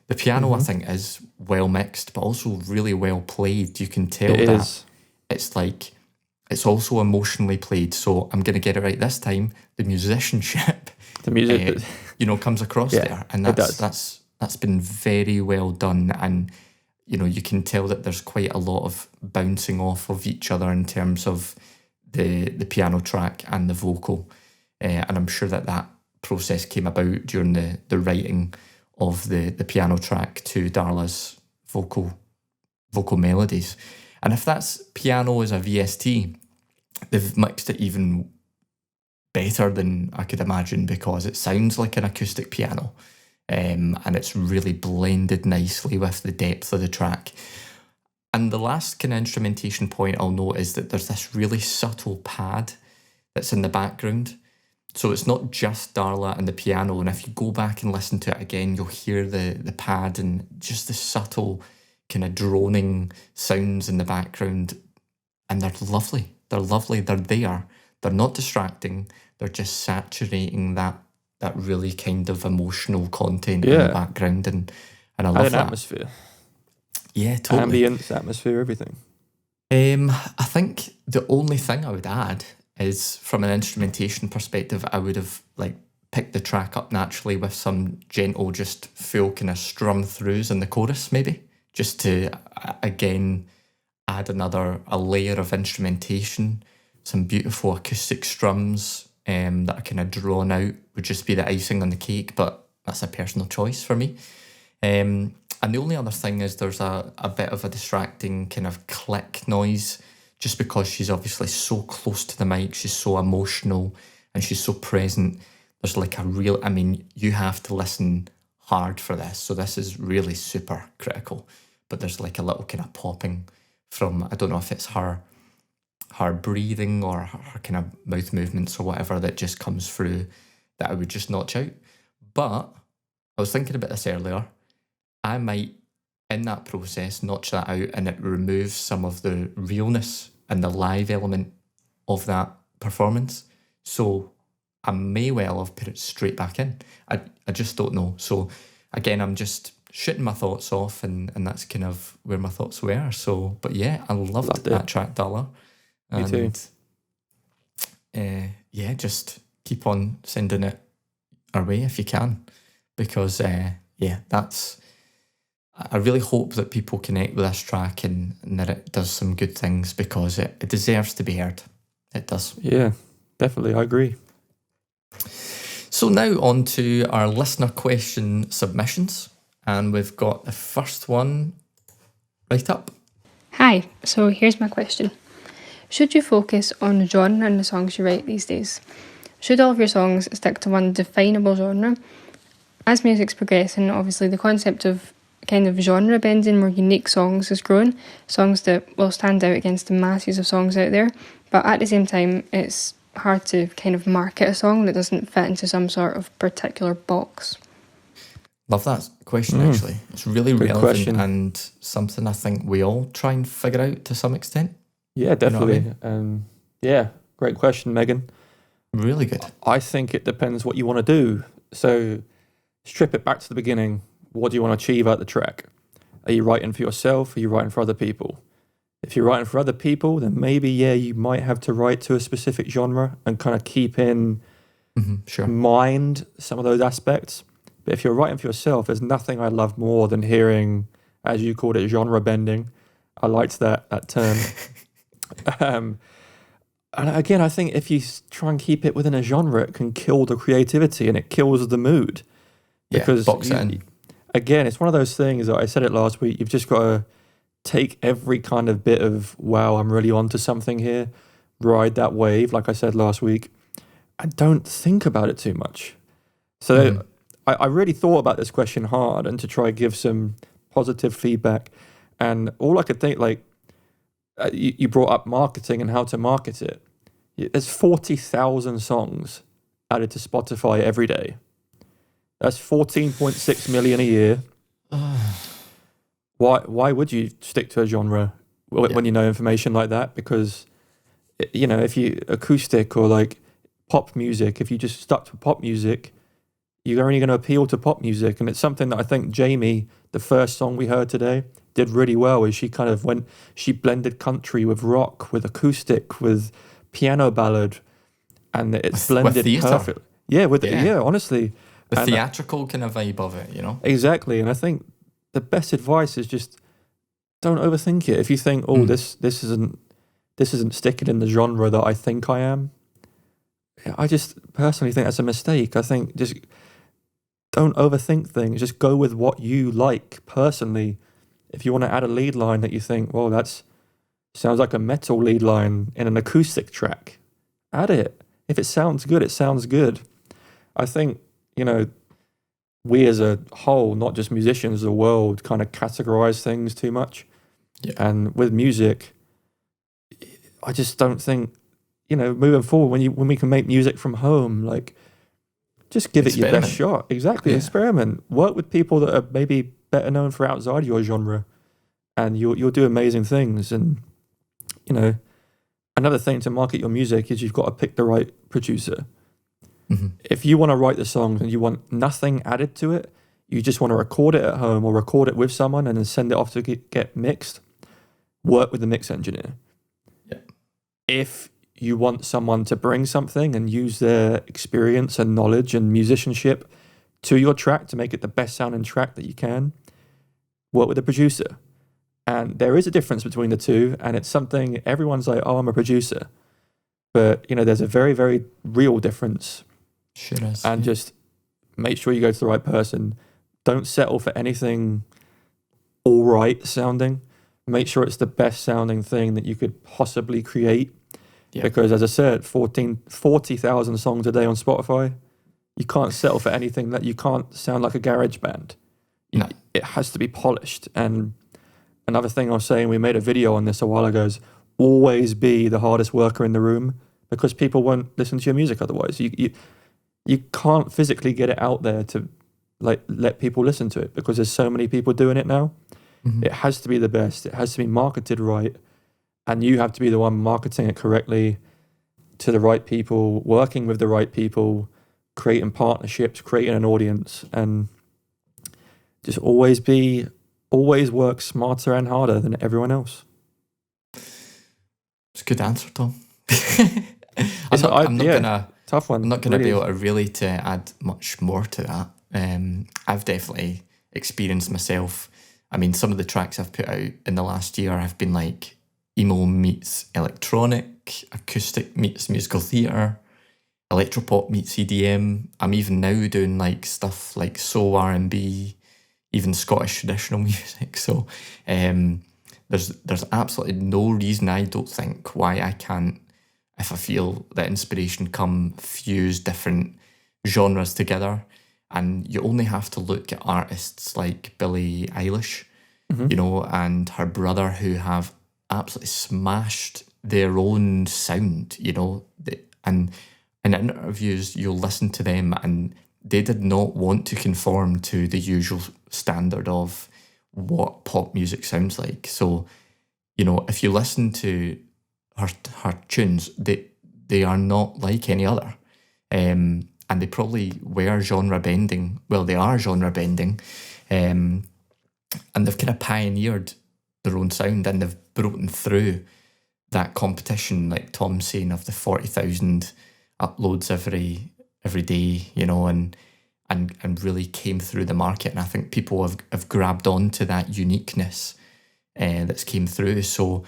[SPEAKER 1] The piano, I think, is well mixed, but also really well played. You can tell it's also emotionally played. So I'm going to get it right this time. The musicianship, comes across there, and that's been very well done. And you can tell that there's quite a lot of bouncing off of each other in terms of the piano track and the vocal. And I'm sure that process came about during the writing of the piano track to Darla's vocal melodies. And if that's piano as a VST, they've mixed it even better than I could imagine, because it sounds like an acoustic piano. And it's really blended nicely with the depth of the track. And the last kind of instrumentation point I'll note is that there's this really subtle pad that's in the background. So it's not just Darla and the piano, and if you go back and listen to it again, you'll hear the pad and just the subtle kind of droning sounds in the background, and they're lovely. They're lovely. They're there. They're not distracting. They're just saturating that really kind of emotional content in the background, and I love that.
[SPEAKER 2] Atmosphere.
[SPEAKER 1] Yeah, totally.
[SPEAKER 2] Ambience, atmosphere, everything.
[SPEAKER 1] I think the only thing I would add is, from an instrumentation perspective, I would have picked the track up naturally with some gentle, just full kind of strum throughs in the chorus, maybe, just to again add a layer of instrumentation. Some beautiful acoustic strums that are kind of drawn out would just be the icing on the cake, but that's a personal choice for me. And the only other thing is there's a bit of a distracting kind of click noise, just because she's obviously so close to the mic, she's so emotional and she's so present. There's you have to listen hard for this. So this is really super critical. But there's a little kind of popping from, I don't know if it's her breathing or her kind of mouth movements or whatever that just comes through that I would just notch out. But I was thinking about this earlier. I might, in that process, notch that out, and it removes some of the realness and the live element of that performance. So I may well have put it straight back in. I just don't know. So again, I'm just shooting my thoughts off, and that's kind of where my thoughts were. So, but yeah, I loved that track, Darla.
[SPEAKER 2] Me too.
[SPEAKER 1] Just keep on sending it our way if you can, because that's. I really hope that people connect with this track and that it does some good things, because it deserves to be heard. It does.
[SPEAKER 2] Yeah, definitely. I agree.
[SPEAKER 1] So now on to our listener question submissions, and we've got the first one right up.
[SPEAKER 8] Hi, so here's my question. Should you focus on genre in the songs you write these days? Should all of your songs stick to one definable genre? As music's progressing, obviously the concept of kind of genre bending, more unique songs has grown, songs that will stand out against the masses of songs out there, but at the same time it's hard to kind of market a song that doesn't fit into some sort of particular box.
[SPEAKER 1] Love that question, actually. It's really
[SPEAKER 2] Good
[SPEAKER 1] relevant
[SPEAKER 2] question.
[SPEAKER 1] and something I think we all try and figure out to some extent.
[SPEAKER 2] Yeah, definitely.
[SPEAKER 1] You know
[SPEAKER 2] Yeah, great question, Megan.
[SPEAKER 1] Really good.
[SPEAKER 2] I think it depends what you want to do. So strip it back to the beginning. What do you want to achieve out the track? Are you writing for yourself? Or are you writing for other people? If you're writing for other people, then maybe, you might have to write to a specific genre and kind of keep in mind some of those aspects. But if you're writing for yourself, there's nothing I love more than hearing, as you called it, genre bending. I liked that term. And again, I think if you try and keep it within a genre, it can kill the creativity and it kills the mood. Because
[SPEAKER 1] box it in.
[SPEAKER 2] Again, it's one of those things that I said it last week. You've just got to take every kind of bit of, wow, I'm really onto something here. Ride that wave, like I said last week, and don't think about it too much. So I really thought about this question hard and to try and give some positive feedback. And all I could think, you brought up marketing and how to market it. There's 40,000 songs added to Spotify every day. That's 14.6 million a year. Why would you stick to a genre when you know information like that? Because, if you acoustic or pop music, if you just stuck to pop music, you're only going to appeal to pop music. And it's something that I think Jamie, the first song we heard today, did really well. Is she kind of she blended country with rock, with acoustic, with piano ballad, and it's blended perfectly. Yeah, honestly.
[SPEAKER 1] The theatrical kind of vibe of it,
[SPEAKER 2] Exactly. And I think the best advice is just don't overthink it. If you think, this isn't sticking in the genre that I think I am, I just personally think that's a mistake. I think just don't overthink things. Just go with what you like personally. If you want to add a lead line that you think, well, that sounds like a metal lead line in an acoustic track, add it. If it sounds good, it sounds good. I think, we as a whole, not just musicians, the world kind of categorize things too much.
[SPEAKER 1] Yeah.
[SPEAKER 2] And with music, I just don't think, moving forward, when we can make music from home, just give it your best shot. Exactly. Yeah. Experiment. Work with people that are maybe better known for outside your genre, and you'll do amazing things. And, another thing to market your music is you've got to pick the right producer. Mm-hmm. If you want to write the songs and you want nothing added to it, you just want to record it at home or record it with someone and then send it off to get mixed, work with the mix engineer.
[SPEAKER 1] Yeah.
[SPEAKER 2] If you want someone to bring something and use their experience and knowledge and musicianship to your track to make it the best sounding track that you can, work with a producer. And there is a difference between the two, and it's something everyone's like, oh, I'm a producer. But, there's a very, very real difference.
[SPEAKER 1] Sure is.
[SPEAKER 2] And just make sure you go to the right person. Don't settle for anything all right sounding. Make sure it's the best sounding thing that you could possibly create. Yeah. Because as I said, 40,000 songs a day on Spotify. You can't settle for anything that you can't sound like a garage band.
[SPEAKER 1] No.
[SPEAKER 2] It has to be polished. And another thing I was saying, we made a video on this a while ago, is always be the hardest worker in the room, because people won't listen to your music otherwise. You can't physically get it out there to let people listen to it, because there's so many people doing it now. Mm-hmm. It has to be the best. It has to be marketed right, and you have to be the one marketing it correctly to the right people, working with the right people, creating partnerships, creating an audience, and just always work smarter and harder than everyone else.
[SPEAKER 1] It's a good answer, Tom. I'm not
[SPEAKER 2] Tough one.
[SPEAKER 1] I'm not going to
[SPEAKER 2] Really
[SPEAKER 1] be
[SPEAKER 2] is.
[SPEAKER 1] able to really to add much more to that. I've definitely experienced myself. I mean, some of the tracks I've put out in the last year have been like emo meets electronic, acoustic meets musical theatre, electropop meets EDM. I'm even now doing like stuff like soul R&B, even Scottish traditional music. So there's absolutely no reason, I don't think, why I can't, if I feel that inspiration come, fuse different genres together. And you only have to look at artists like Billie Eilish, you know, and her brother, who have absolutely smashed their own sound, you know. And in interviews, you'll listen to them and they did not want to conform to the usual standard of what pop music sounds like. So, you know, if you listen to her tunes, they are not like any other. And they probably were genre bending. Well, they are genre bending. And they've kind of pioneered their own sound, and they've broken through that competition, like Tom's saying, of the 40,000 uploads every day, you know, and really came through the market. And I think people have grabbed onto that uniqueness that's came through. So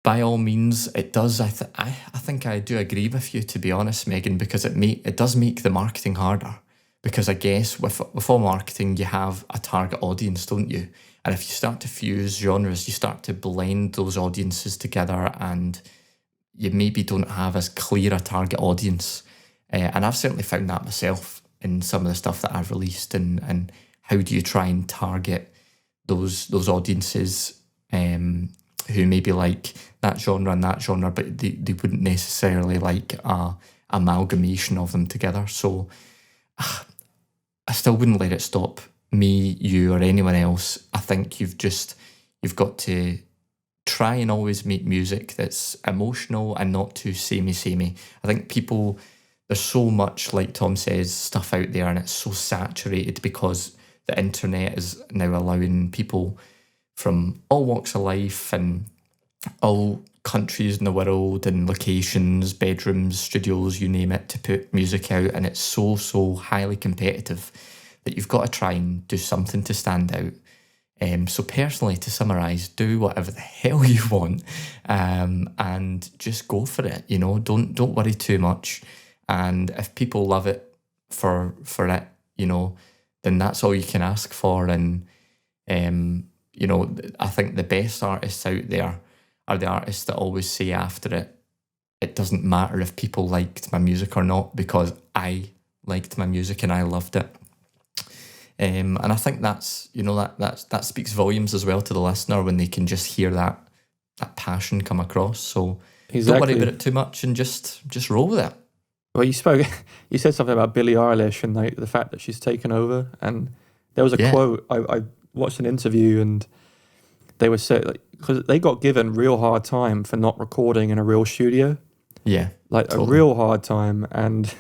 [SPEAKER 1] by all means, it does. I think I do agree with you, to be honest, Megan, because it does make the marketing harder. Because I guess with all marketing, you have a target audience, don't you? And if you start to fuse genres, you start to blend those audiences together, and you maybe don't have as clear a target audience. And I've certainly found that myself in some of the stuff that I've released. And how do you try and target those audiences who maybe like that genre and that genre, but they wouldn't necessarily like a amalgamation of them together. So I still wouldn't let it stop me, you, or anyone else. I think you've got to try and always make music that's emotional and not too samey. I think there's so much, like Tom says, stuff out there, and it's so saturated because the internet is now allowing people from all walks of life and all countries in the world and locations, bedrooms, studios, you name it, to put music out. And it's so highly competitive that you've got to try and do something to stand out. So personally, to summarise, do whatever the hell you want, and just go for it. You know, don't worry too much. And if people love it for it, you know, then that's all you can ask for. And you know, I think the best artists out there are the artists that always say after it doesn't matter if people liked my music or not, because I liked my music and I loved it. And I think that's, you know, that speaks volumes as well to the listener when they can just hear that passion come across. So Don't worry about it too much and just roll with it.
[SPEAKER 2] Well, you said something about Billie Eilish and the fact that she's taken over. And there was a quote, I watched an interview and they were saying, because they got given real hard time for not recording in a real studio.
[SPEAKER 1] Yeah.
[SPEAKER 2] Totally. A real hard time. And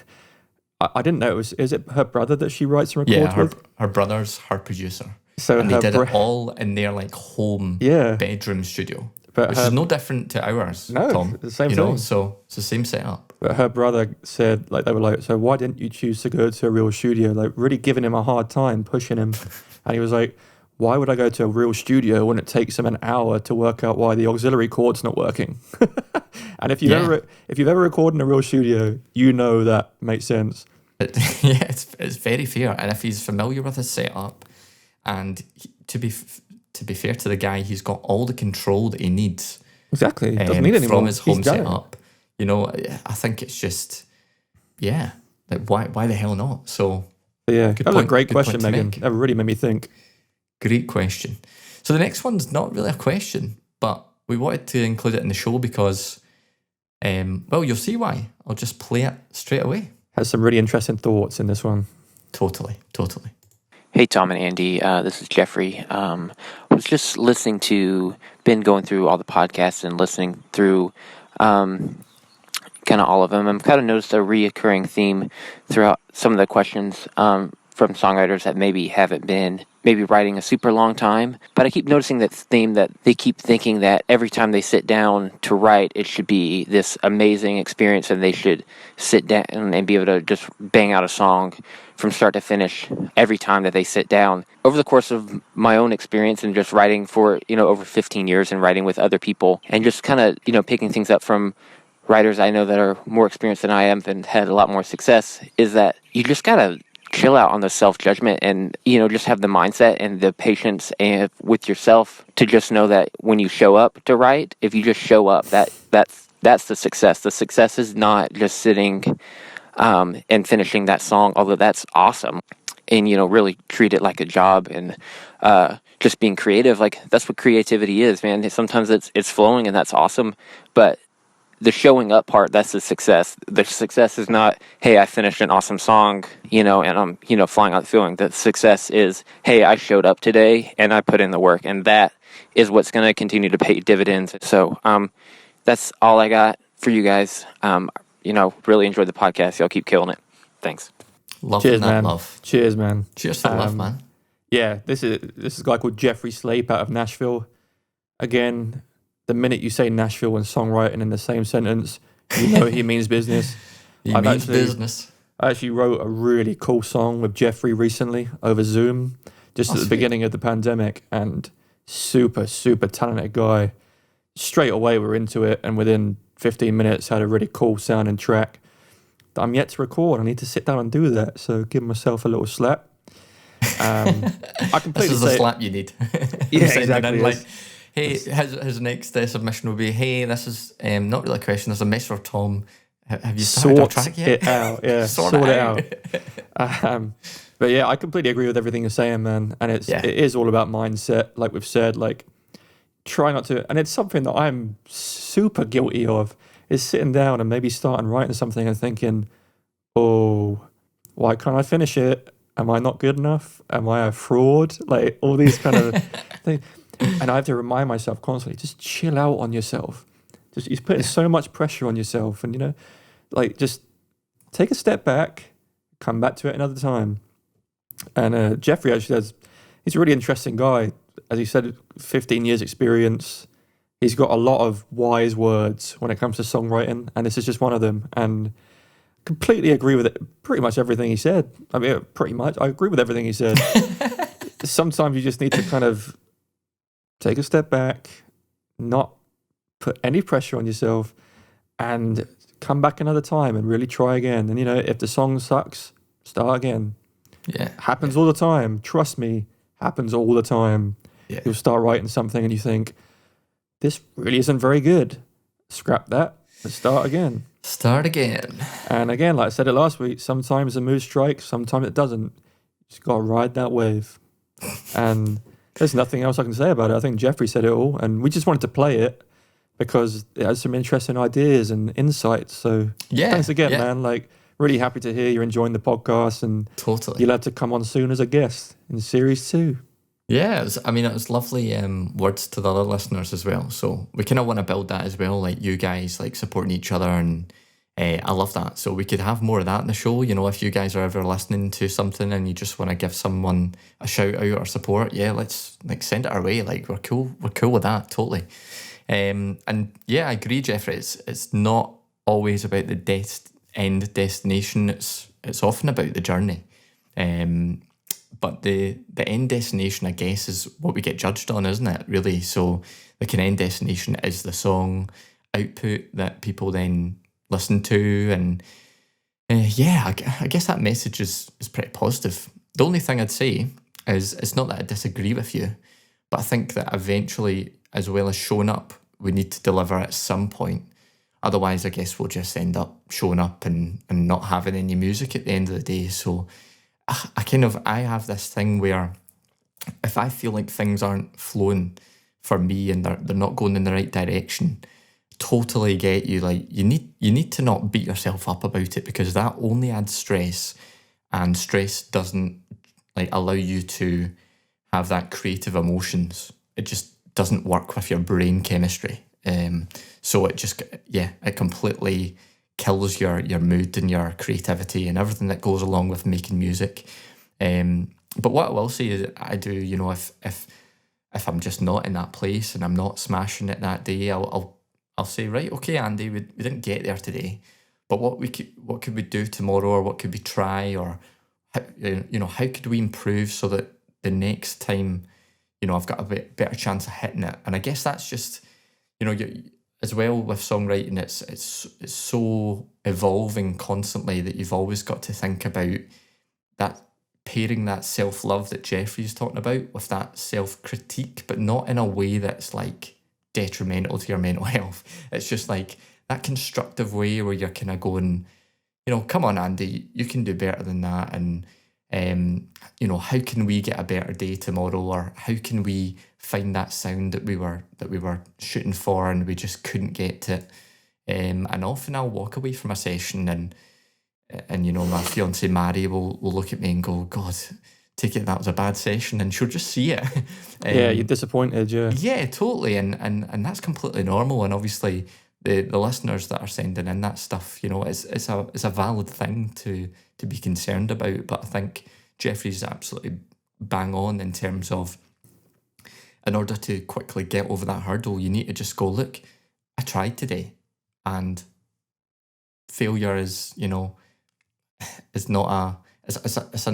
[SPEAKER 2] I didn't know, is it her brother that she writes and records with?
[SPEAKER 1] Yeah, her brother's her producer.
[SPEAKER 2] So
[SPEAKER 1] and they did it all in their home bedroom studio. Which is no different to ours, Tom.
[SPEAKER 2] The same thing.
[SPEAKER 1] So it's the same setup.
[SPEAKER 2] But her brother said, they were like, so why didn't you choose to go to a real studio? Really giving him a hard time, pushing him. And he was like, why would I go to a real studio when it takes him an hour to work out why the auxiliary cord's not working? And if you've ever recorded in a real studio, you know that makes sense.
[SPEAKER 1] It's very fair. And if he's familiar with his setup, and to be fair to the guy, he's got all the control that he needs.
[SPEAKER 2] Exactly. Doesn't need any
[SPEAKER 1] from his home setup. You know, I think it's just, why the hell not? So
[SPEAKER 2] that was a great question, Megan. That really made me think.
[SPEAKER 1] Great question. So the next one's not really a question, but we wanted to include it in the show because, you'll see why. I'll just play it straight away.
[SPEAKER 2] Has some really interesting thoughts in this one.
[SPEAKER 1] Totally.
[SPEAKER 9] Hey, Tom and Andy, this is Jeffrey. I was just been going through all the podcasts and listening through kind of all of them. I've kind of noticed a reoccurring theme throughout some of the questions. from songwriters that maybe haven't been maybe writing a super long time. But I keep noticing that theme that they keep thinking that every time they sit down to write, it should be this amazing experience and they should sit down and be able to just bang out a song from start to finish every time that they sit down. Over the course of my own experience and just writing for, over 15 years and writing with other people and just kind of, picking things up from writers I know that are more experienced than I am and had a lot more success, is that you just gotta chill out on the self-judgment and, just have the mindset and the patience and with yourself to just know that when you show up to write, if you just show up, that's the success. The success is not just sitting and finishing that song, although that's awesome. And, really treat it like a job and just being creative. Like, that's what creativity is, man. Sometimes it's flowing and that's awesome, but the showing up part, that's the success. The success is not, hey, I finished an awesome song, and I'm, flying out the feeling. The success is, hey, I showed up today and I put in the work, and that is what's going to continue to pay dividends. So that's all I got for you guys. Really enjoyed the podcast. Y'all keep killing it. Thanks.
[SPEAKER 2] Cheers,
[SPEAKER 1] that
[SPEAKER 2] man.
[SPEAKER 1] love.
[SPEAKER 2] Cheers, man.
[SPEAKER 1] Cheers to love, man.
[SPEAKER 2] Yeah, this is a guy called Jeffrey Slape out of Nashville. Again, the minute you say Nashville and songwriting in the same sentence, you know he means business.
[SPEAKER 1] Business.
[SPEAKER 2] I actually wrote a really cool song with Jeffrey recently over Zoom, just at the beginning of the pandemic, and super, super talented guy. Straight away we're into it, and within 15 minutes had a really cool sounding track that I'm yet to record. I need to sit down and do that, so give myself a little slap. I completely
[SPEAKER 1] this is the slap you need.
[SPEAKER 2] Yeah, exactly.
[SPEAKER 1] Like, hey, his next submission will be, hey, this is not really a question, there's a message for Tom. Have you started a track yet?
[SPEAKER 2] It out, yeah. Sort it out. But yeah, I completely agree with everything you're saying, man. And it is all about mindset, like we've said. Like, try not to, and it's something that I'm super guilty of, is sitting down and maybe starting writing something and thinking, oh, why can't I finish it? Am I not good enough? Am I a fraud? Like, all these kind of things. And I have to remind myself constantly, just chill out on yourself. You're putting so much pressure on yourself, and just take a step back, come back to it another time. And Jeffrey actually he's a really interesting guy. As he said, 15 years experience. He's got a lot of wise words when it comes to songwriting, and this is just one of them. And completely agree with it, pretty much everything he said. I mean, pretty much, I agree with everything he said. Sometimes you just need to kind of take a step back, not put any pressure on yourself, and come back another time and really try again. And if the song sucks, start again.
[SPEAKER 1] Yeah,
[SPEAKER 2] happens all the time. Trust me, happens all the time.
[SPEAKER 1] Yeah.
[SPEAKER 2] You'll start writing something and you think, this really isn't very good. Scrap that and start again.
[SPEAKER 1] Start again.
[SPEAKER 2] And again, like I said it last week, sometimes the mood strikes, sometimes it doesn't. You just got to ride that wave. And there's nothing else I can say about it. I think Jeffrey said it all, and we just wanted to play it because it has some interesting ideas and insights. So thanks again, man. Like, really happy to hear you're enjoying the podcast, and
[SPEAKER 1] totally,
[SPEAKER 2] you'll have to come on soon as a guest in series 2.
[SPEAKER 1] Yeah, it was lovely words to the other listeners as well. So we kind of want to build that as well, like you guys like supporting each other, and I love that. So we could have more of that in the show. If you guys are ever listening to something and you just want to give someone a shout out or support, let's send it our way. Like, we're cool with that, totally. And yeah, I agree, Jeffrey. It's not always about the end destination. It's often about the journey. But the end destination, I guess, is what we get judged on, isn't it, really? So the kind of end destination is the song output that people then listen to. And I guess that message is pretty positive. The only thing I'd say is, it's not that I disagree with you, but I think that eventually, as well as showing up, we need to deliver at some point. Otherwise, I guess we'll just end up showing up and not having any music at the end of the day. So I have this thing where if I feel like things aren't flowing for me and they're not going in the right direction, totally get you. Like, you need to not beat yourself up about it, because that only adds stress, and stress doesn't allow you to have that creative emotions. It just doesn't work with your brain chemistry. So it just it completely kills your mood and your creativity and everything that goes along with making music. But what I will say is I do, you know, if I'm just not in that place and I'm not smashing it that day, I'll say, right, okay, Andy, we didn't get there today, but what could we do tomorrow, or what could we try, or how could we improve so that the next time, you know, I've got a bit better chance of hitting it. And I guess that's just, you know, as well with songwriting, it's so evolving constantly that you've always got to think about that, pairing that self-love that Jeffrey's talking about with that self-critique, but not in a way that's like detrimental to your mental health. It's just like that constructive way where you're kind of going, you know, come on, Andy, you can do better than that. And, you know, how can we get a better day tomorrow? Or how can we find that sound that we were shooting for and we just couldn't get to it? And often I'll walk away from a session and you know, my fiancée Mary will look at me and go, God, take it that was a bad session, and she'll just see it.
[SPEAKER 2] Yeah, you're disappointed, yeah.
[SPEAKER 1] Yeah, totally. And that's completely normal. And obviously the listeners that are sending in that stuff, you know, it's a valid thing to be concerned about. But I think Jeffrey's absolutely bang on in terms of, in order to quickly get over that hurdle, you need to just go, look, I tried today, and failure is, you know, is not it's a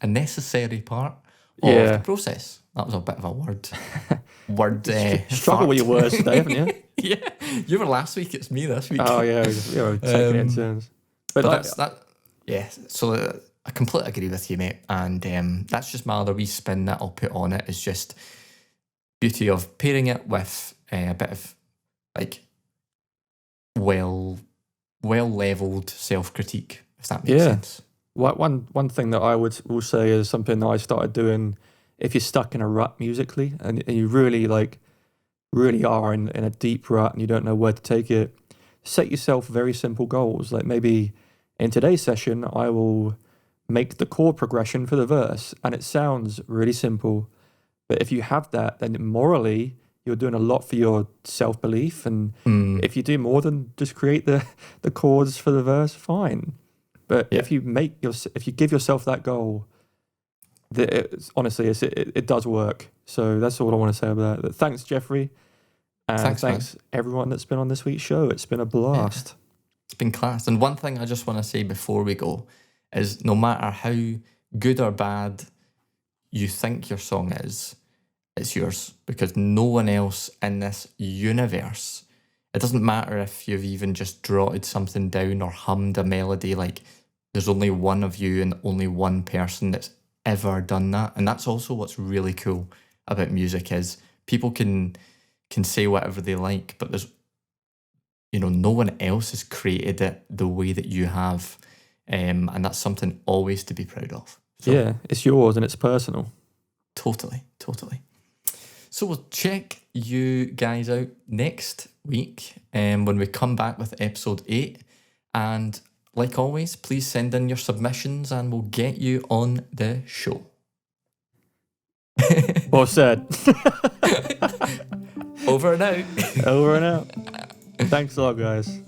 [SPEAKER 1] necessary part of the process. That was a bit of a word
[SPEAKER 2] struggle with your words today, haven't you?
[SPEAKER 1] Yeah, you were last week, it's me this week.
[SPEAKER 2] Oh yeah, taking it in turns. But
[SPEAKER 1] that's that. Yeah, so I completely agree with you, mate. And that's just my other wee spin that I'll put on it, is just beauty of pairing it with a bit of like well leveled self-critique, if that makes sense.
[SPEAKER 2] One thing that I will say is something that I started doing. If you're stuck in a rut musically and you really are in a deep rut and you don't know where to take it, set yourself very simple goals. Like maybe in today's session, I will make the chord progression for the verse, and it sounds really simple. But if you have that, then morally, you're doing a lot for your self-belief. And if you do more than just create the chords for the verse, fine. But if you give yourself that goal, honestly, it does work. So that's all I want to say about that. Thanks, Jeffrey. And thanks everyone that's been on this week's show. It's been a blast.
[SPEAKER 1] Yeah. It's been class. And one thing I just want to say before we go is, no matter how good or bad you think your song is, it's yours, because no one else in this universe, it doesn't matter if you've even just jotted something down or hummed a melody, like there's only one of you and only one person that's ever done that. And that's also what's really cool about music, is people can say whatever they like, but there's, you know, no one else has created it the way that you have. And that's something always to be proud of. So,
[SPEAKER 2] yeah, it's yours and it's personal.
[SPEAKER 1] Totally. So we'll check you guys out next week when we come back with episode 8. And like always, please send in your submissions and we'll get you on the show.
[SPEAKER 2] Well said.
[SPEAKER 1] Over and out.
[SPEAKER 2] Over and out. Thanks a lot, guys.